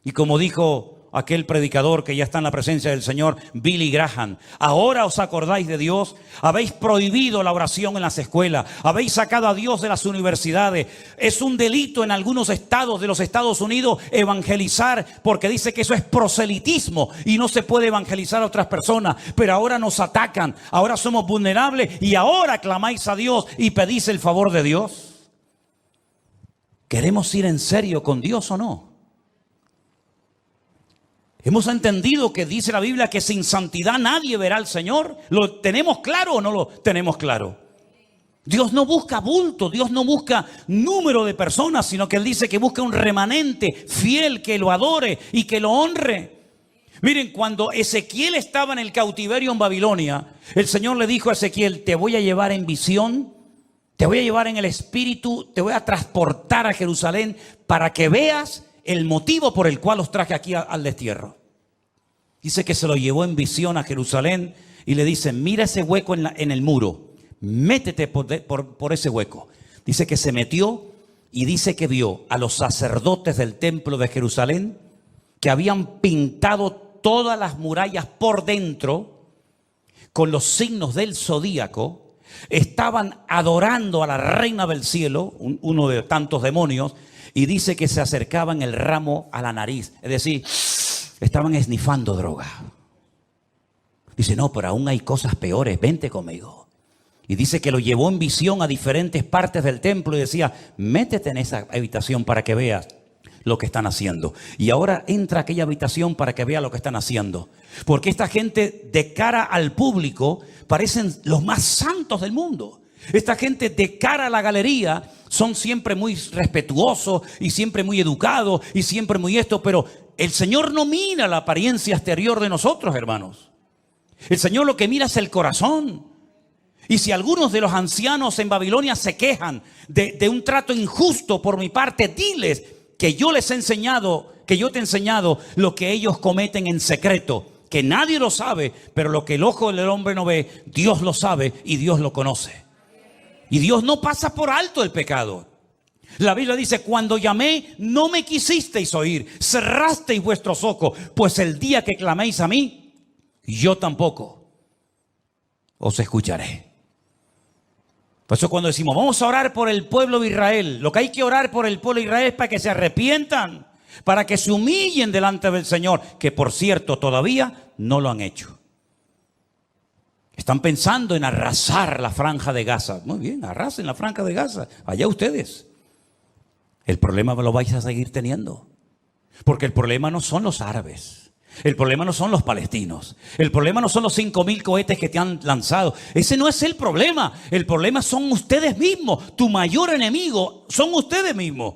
Y como dijo aquel predicador que ya está en la presencia del Señor, Billy Graham, ahora os acordáis de Dios, habéis prohibido la oración en las escuelas, habéis sacado a Dios de las universidades. Es un delito en algunos estados de los Estados Unidos evangelizar, porque dice que eso es proselitismo y no se puede evangelizar a otras personas. Pero ahora nos atacan, ahora somos vulnerables y ahora clamáis a Dios y pedís el favor de Dios. ¿Queremos ir en serio con Dios o no? Hemos entendido que dice la Biblia que sin santidad nadie verá al Señor. ¿Lo tenemos claro o no lo tenemos claro? Dios no busca bulto, Dios no busca número de personas, sino que Él dice que busca un remanente fiel que lo adore y que lo honre. Miren, cuando Ezequiel estaba en el cautiverio en Babilonia, el Señor le dijo a Ezequiel, te voy a llevar en visión, te voy a llevar en el espíritu, te voy a transportar a Jerusalén para que veas el motivo por el cual los traje aquí al destierro. Dice que se lo llevó en visión a Jerusalén y le dice, mira ese hueco en el muro, métete por ese hueco. Dice que se metió y dice que vio a los sacerdotes del templo de Jerusalén que habían pintado todas las murallas por dentro con los signos del zodíaco. Estaban adorando a la reina del cielo, uno de tantos demonios, y dice que se acercaban el ramo a la nariz. Es decir, estaban esnifando droga. Dice, no, pero aún hay cosas peores, vente conmigo. Y dice que lo llevó en visión a diferentes partes del templo y decía, métete en esa habitación para que veas lo que están haciendo. Y ahora entra a aquella habitación para que vea lo que están haciendo. Porque esta gente de cara al público parecen los más santos del mundo. Esta gente de cara a la galería son siempre muy respetuosos y siempre muy educados y siempre muy esto, pero el Señor no mira la apariencia exterior de nosotros, hermanos. El Señor lo que mira es el corazón. Y si algunos de los ancianos en Babilonia se quejan de un trato injusto por mi parte, diles que yo les he enseñado, que yo te he enseñado lo que ellos cometen en secreto, que nadie lo sabe, pero lo que el ojo del hombre no ve, Dios lo sabe y Dios lo conoce. Y Dios no pasa por alto el pecado. La Biblia dice, cuando llamé, no me quisisteis oír, cerrasteis vuestros ojos, pues el día que claméis a mí, yo tampoco os escucharé. Por eso cuando decimos, vamos a orar por el pueblo de Israel, lo que hay que orar por el pueblo de Israel es para que se arrepientan, para que se humillen delante del Señor, que por cierto todavía no lo han hecho. Están pensando en arrasar la franja de Gaza. Muy bien, arrasen la franja de Gaza, allá ustedes. El problema lo vais a seguir teniendo, porque el problema no son los árabes. El problema no son los palestinos. El problema no son los 5.000 cohetes que te han lanzado. Ese no es el problema. El problema son ustedes mismos. Tu mayor enemigo son ustedes mismos.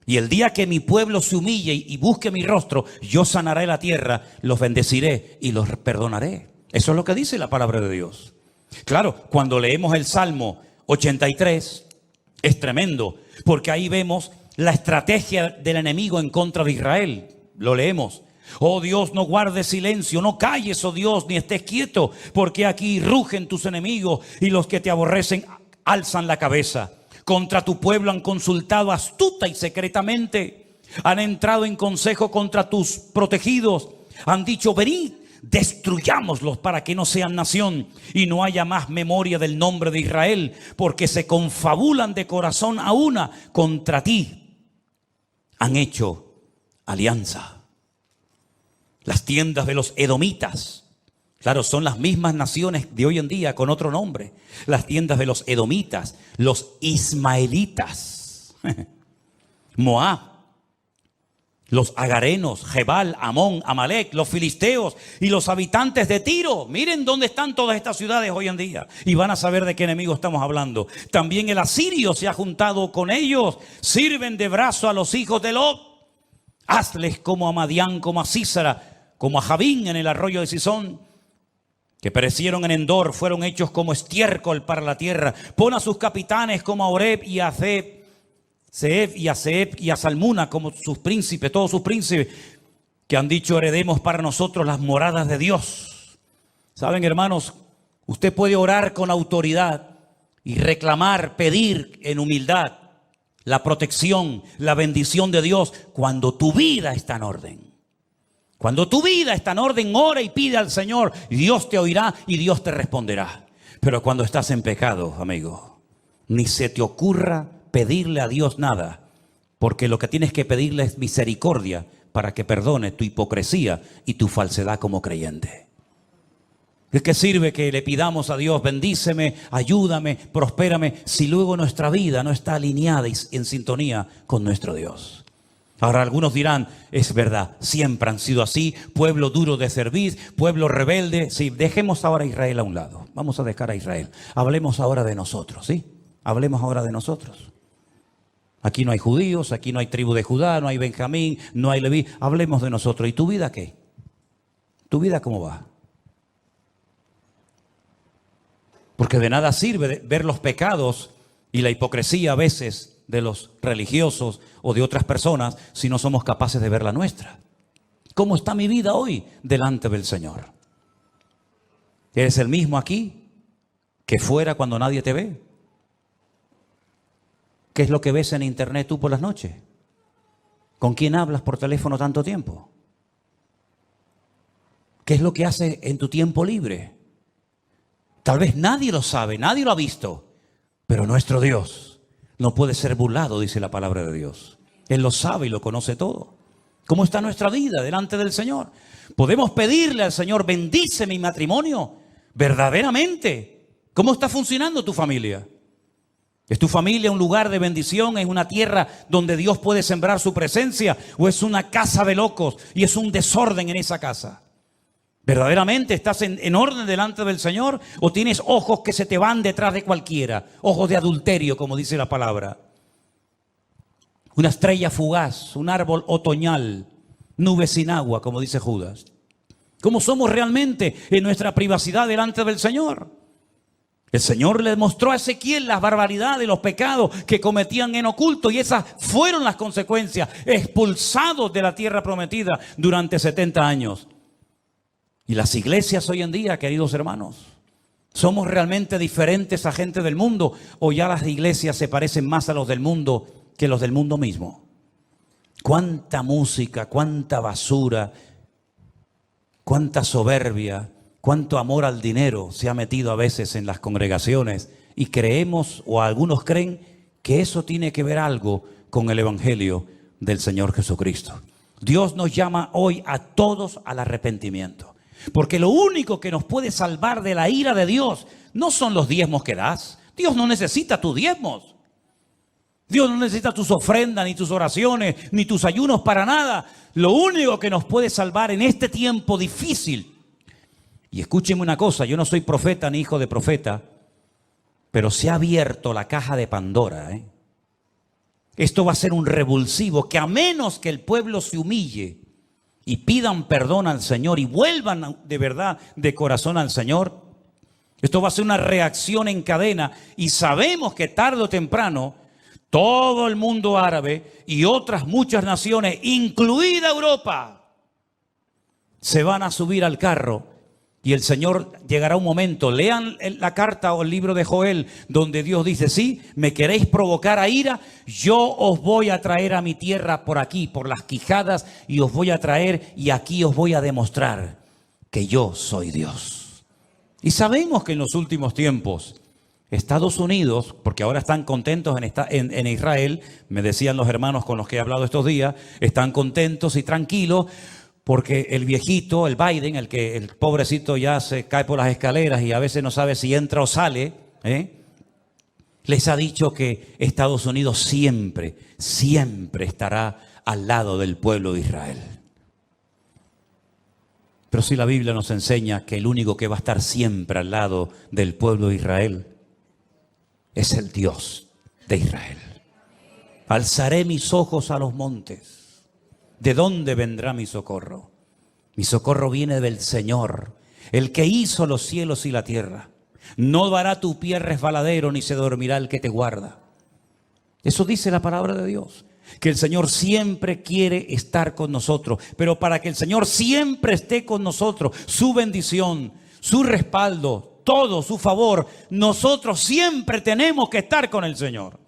Y el día que mi pueblo se humille y busque mi rostro, yo sanaré la tierra, los bendeciré y los perdonaré. Eso es lo que dice la palabra de Dios. Claro, cuando leemos el Salmo 83, es tremendo, porque ahí vemos la estrategia del enemigo en contra de Israel. Lo leemos. Oh Dios, no guardes silencio, no calles, oh Dios, ni estés quieto, porque aquí rugen tus enemigos y los que te aborrecen alzan la cabeza. Contra tu pueblo han consultado astuta y secretamente, han entrado en consejo contra tus protegidos, han dicho, venid, destruyámoslos para que no sean nación y no haya más memoria del nombre de Israel, porque se confabulan de corazón a una contra ti, han hecho alianza. Las tiendas de los edomitas, claro, son las mismas naciones de hoy en día con otro nombre. Las tiendas de los edomitas, los ismaelitas, Moab, los agarenos, Jebal, Amón, Amalek, los filisteos y los habitantes de Tiro. Miren dónde están todas estas ciudades hoy en día y van a saber de qué enemigo estamos hablando. También el asirio se ha juntado con ellos, sirven de brazo a los hijos de Lot. Hazles como a Madián, como a Sísara, como a Javín en el arroyo de Sisón, que perecieron en Endor, fueron hechos como estiércol para la tierra. Pon a sus capitanes como a Oreb y a Zeeb y a Zeeb y a Salmuna como sus príncipes, todos sus príncipes, que han dicho heredemos para nosotros las moradas de Dios. Saben, hermanos, usted puede orar con autoridad y reclamar, pedir en humildad la protección, la bendición de Dios cuando tu vida está en orden. Cuando tu vida está en orden, ora y pide al Señor. Dios te oirá y Dios te responderá. Pero cuando estás en pecado, amigo, ni se te ocurra pedirle a Dios nada. Porque lo que tienes que pedirle es misericordia para que perdone tu hipocresía y tu falsedad como creyente. ¿De qué sirve que le pidamos a Dios, bendíceme, ayúdame, prospérame, si luego nuestra vida no está alineada y en sintonía con nuestro Dios? Ahora algunos dirán, es verdad, siempre han sido así, pueblo duro de servir, pueblo rebelde. Sí, dejemos ahora a Israel a un lado, vamos a dejar a Israel. Hablemos ahora de nosotros, ¿sí? Hablemos ahora de nosotros. Aquí no hay judíos, aquí no hay tribu de Judá, no hay Benjamín, no hay Leví. Hablemos de nosotros. ¿Y tu vida qué? ¿Tu vida cómo va? Porque de nada sirve ver los pecados y la hipocresía a veces de los religiosos o de otras personas si no somos capaces de ver la nuestra. ¿Cómo está mi vida hoy delante del Señor? ¿Eres el mismo aquí que fuera cuando nadie te ve? ¿Qué es lo que ves en internet tú por las noches? ¿Con quién hablas por teléfono tanto tiempo? ¿Qué es lo que haces en tu tiempo libre? Tal vez nadie lo sabe, nadie lo ha visto, pero nuestro Dios no puede ser burlado, dice la palabra de Dios. Él lo sabe y lo conoce todo. ¿Cómo está nuestra vida delante del Señor? Podemos pedirle al Señor, bendice mi matrimonio, verdaderamente. ¿Cómo está funcionando tu familia? ¿Es tu familia un lugar de bendición? ¿Es una tierra donde Dios puede sembrar su presencia? ¿O es una casa de locos y es un desorden en esa casa? ¿Verdaderamente estás en orden delante del Señor? ¿O tienes ojos que se te van detrás de cualquiera? Ojos de adulterio, como dice la palabra. Una estrella fugaz, un árbol otoñal, nube sin agua, como dice Judas. ¿Cómo somos realmente en nuestra privacidad delante del Señor? El Señor le mostró a Ezequiel las barbaridades, los pecados que cometían en oculto, y esas fueron las consecuencias, expulsados de la tierra prometida durante 70 años. Y las iglesias hoy en día, queridos hermanos, ¿somos realmente diferentes a gente del mundo o ya las iglesias se parecen más a los del mundo que los del mundo mismo? Cuánta música, cuánta basura, cuánta soberbia, cuánto amor al dinero se ha metido a veces en las congregaciones y creemos, o algunos creen, que eso tiene que ver algo con el Evangelio del Señor Jesucristo. Dios nos llama hoy a todos al arrepentimiento. Porque lo único que nos puede salvar de la ira de Dios no son los diezmos que das. Dios no necesita tus diezmos. Dios no necesita tus ofrendas, ni tus oraciones, ni tus ayunos para nada. Lo único que nos puede salvar en este tiempo difícil. Y escúchenme una cosa, yo no soy profeta ni hijo de profeta, pero se ha abierto la caja de Pandora, Esto va a ser un revulsivo que, a menos que el pueblo se humille y pidan perdón al Señor y vuelvan de verdad, de corazón al Señor, esto va a ser una reacción en cadena. Y sabemos que tarde o temprano todo el mundo árabe y otras muchas naciones, incluida Europa, se van a subir al carro. Y el Señor llegará un momento, lean la carta o el libro de Joel, donde Dios dice, sí, me queréis provocar a ira, yo os voy a traer a mi tierra por aquí, por las quijadas, y os voy a traer, y aquí os voy a demostrar que yo soy Dios. Y sabemos que en los últimos tiempos, Estados Unidos, porque ahora están contentos en Israel, me decían los hermanos con los que he hablado estos días, están contentos y tranquilos, porque el viejito, el Biden, el pobrecito ya se cae por las escaleras y a veces no sabe si entra o sale, les ha dicho que Estados Unidos siempre, siempre estará al lado del pueblo de Israel. Pero si la Biblia nos enseña que el único que va a estar siempre al lado del pueblo de Israel es el Dios de Israel. Alzaré mis ojos a los montes. ¿De dónde vendrá mi socorro? Mi socorro viene del Señor, el que hizo los cielos y la tierra. No dará tu pie resbaladero, ni se dormirá el que te guarda. Eso dice la palabra de Dios, que el Señor siempre quiere estar con nosotros. Pero para que el Señor siempre esté con nosotros, su bendición, su respaldo, todo su favor, nosotros siempre tenemos que estar con el Señor.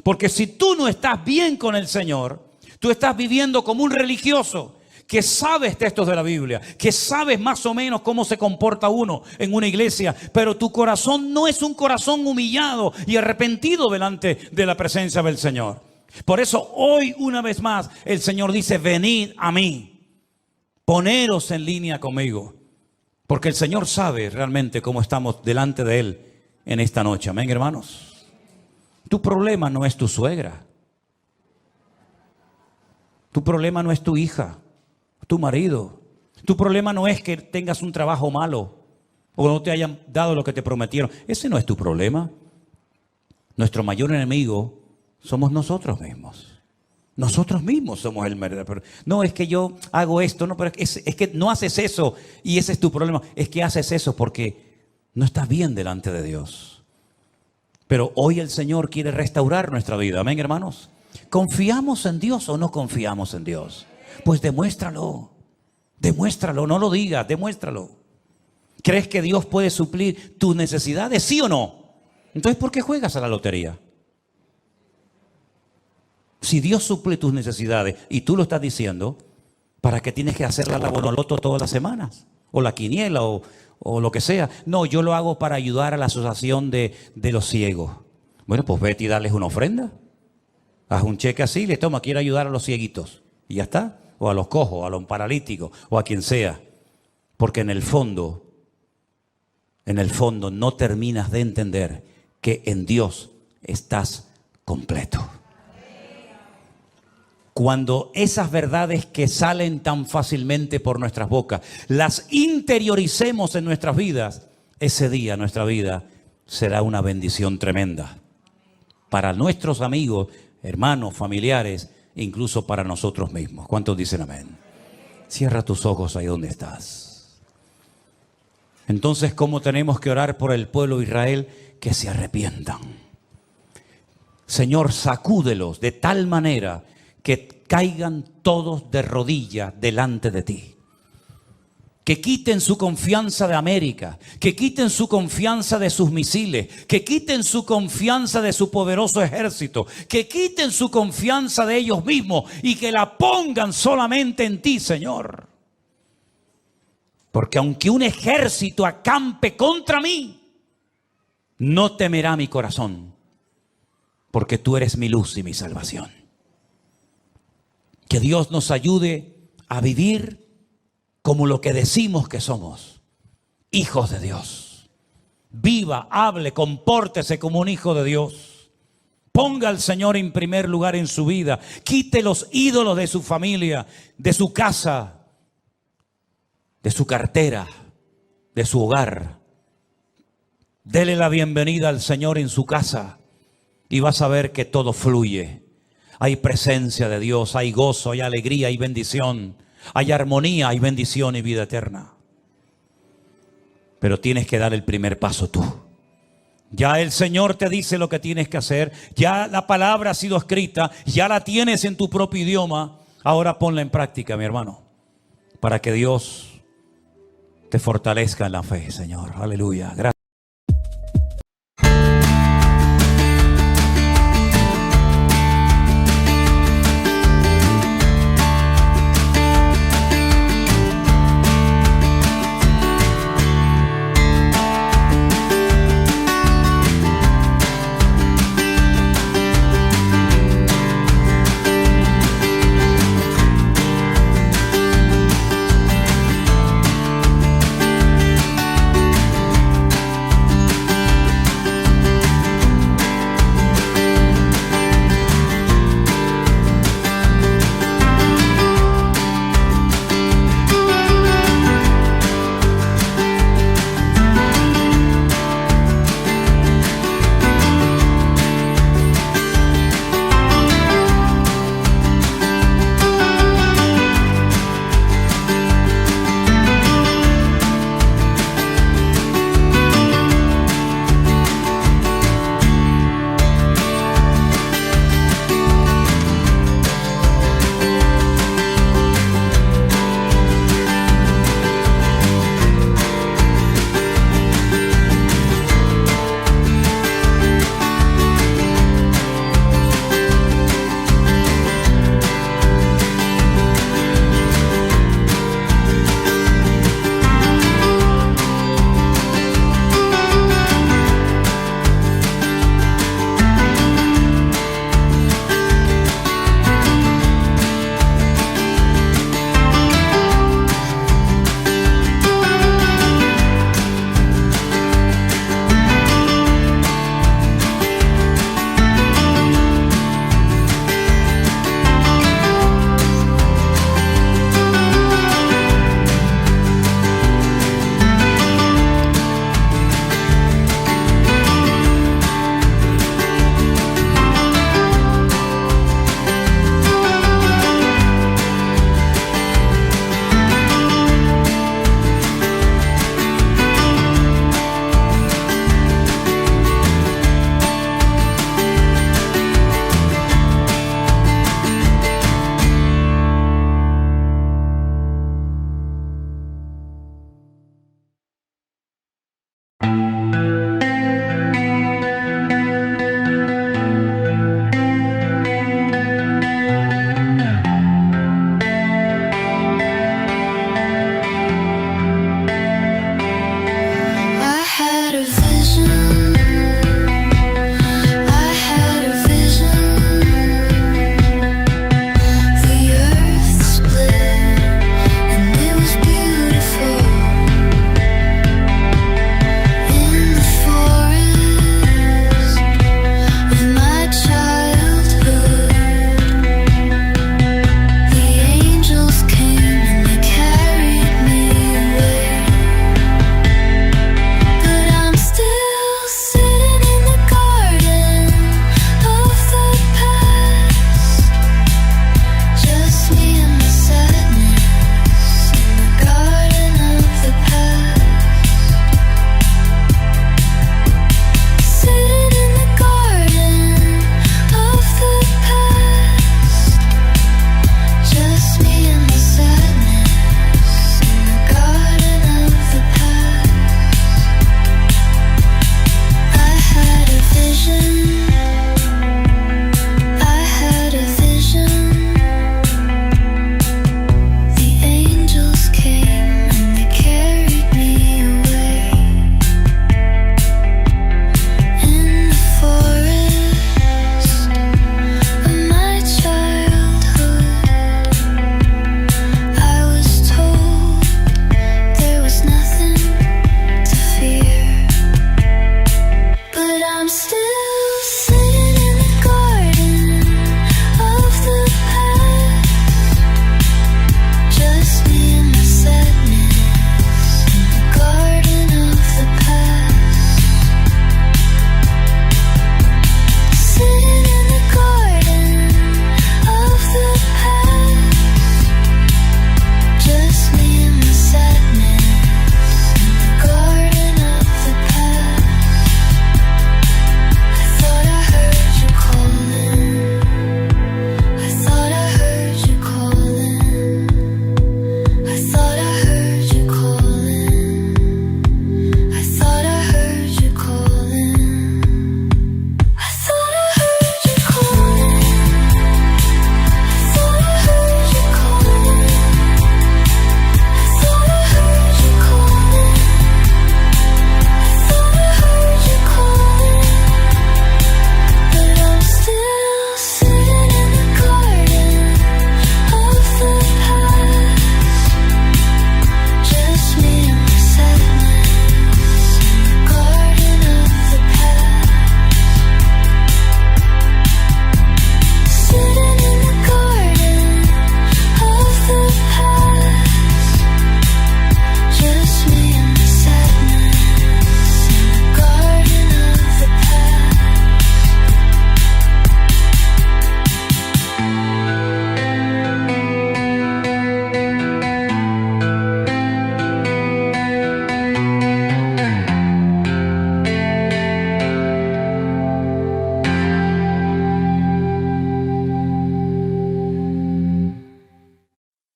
Porque si tú no estás bien con el Señor, tú estás viviendo como un religioso que sabes textos de la Biblia, que sabes más o menos cómo se comporta uno en una iglesia, pero tu corazón no es un corazón humillado y arrepentido delante de la presencia del Señor. Por eso hoy, una vez más, el Señor dice, venid a mí, poneros en línea conmigo, porque el Señor sabe realmente cómo estamos delante de Él en esta noche. Amén, hermanos. Tu problema no es tu suegra. Tu problema no es tu hija, tu marido. Tu problema no es que tengas un trabajo malo o no te hayan dado lo que te prometieron. Ese no es tu problema. Nuestro mayor enemigo somos nosotros mismos. Nosotros mismos somos el verdadero. No es que yo hago esto, no, pero es que no haces eso y ese es tu problema. Es que haces eso porque no estás bien delante de Dios. Pero hoy el Señor quiere restaurar nuestra vida. Amén, hermanos. ¿Confiamos en Dios o no confiamos en Dios? Pues demuéstralo, no lo digas, demuéstralo. ¿Crees que Dios puede suplir tus necesidades, sí o no? Entonces, ¿por qué juegas a la lotería? Si Dios suple tus necesidades y tú lo estás diciendo, ¿para qué tienes que hacer la bonoloto todas las semanas? O la quiniela o lo que sea. No, yo lo hago para ayudar a la asociación de los ciegos. Bueno, pues vete y darles una ofrenda. Haz un cheque así, le toma, quiero ayudar a los cieguitos. Y ya está. O a los cojos, a los paralíticos, o a quien sea. Porque en el fondo no terminas de entender que en Dios estás completo. Cuando esas verdades que salen tan fácilmente por nuestras bocas, las interioricemos en nuestras vidas, ese día nuestra vida será una bendición tremenda. Para nuestros amigos, hermanos, familiares, incluso para nosotros mismos. ¿Cuántos dicen amén? Cierra tus ojos ahí donde estás. Entonces, ¿cómo tenemos que orar por el pueblo de Israel? Que se arrepientan. Señor, sacúdelos de tal manera que caigan todos de rodillas delante de ti. Que quiten su confianza de América, que quiten su confianza de sus misiles, que quiten su confianza de su poderoso ejército, que quiten su confianza de ellos mismos y que la pongan solamente en ti, Señor. Porque aunque un ejército acampe contra mí, No temerá mi corazón, porque tú eres mi luz y mi salvación. Que Dios nos ayude a vivir como lo que decimos que somos, hijos de Dios. Viva, hable, compórtese como un hijo de Dios. Ponga al Señor en primer lugar en su vida. Quite los ídolos de su familia, de su casa, de su cartera, de su hogar. Dele la bienvenida al Señor en su casa y vas a ver que todo fluye. Hay presencia de Dios, hay gozo, hay alegría, hay bendición, hay armonía, hay bendición y vida eterna. Pero tienes que dar el primer paso tú. Ya el Señor te dice lo que tienes que hacer. Ya la palabra ha sido escrita. Ya la tienes en tu propio idioma. Ahora ponla en práctica, mi hermano, para que Dios te fortalezca en la fe, Señor. Aleluya. Gracias.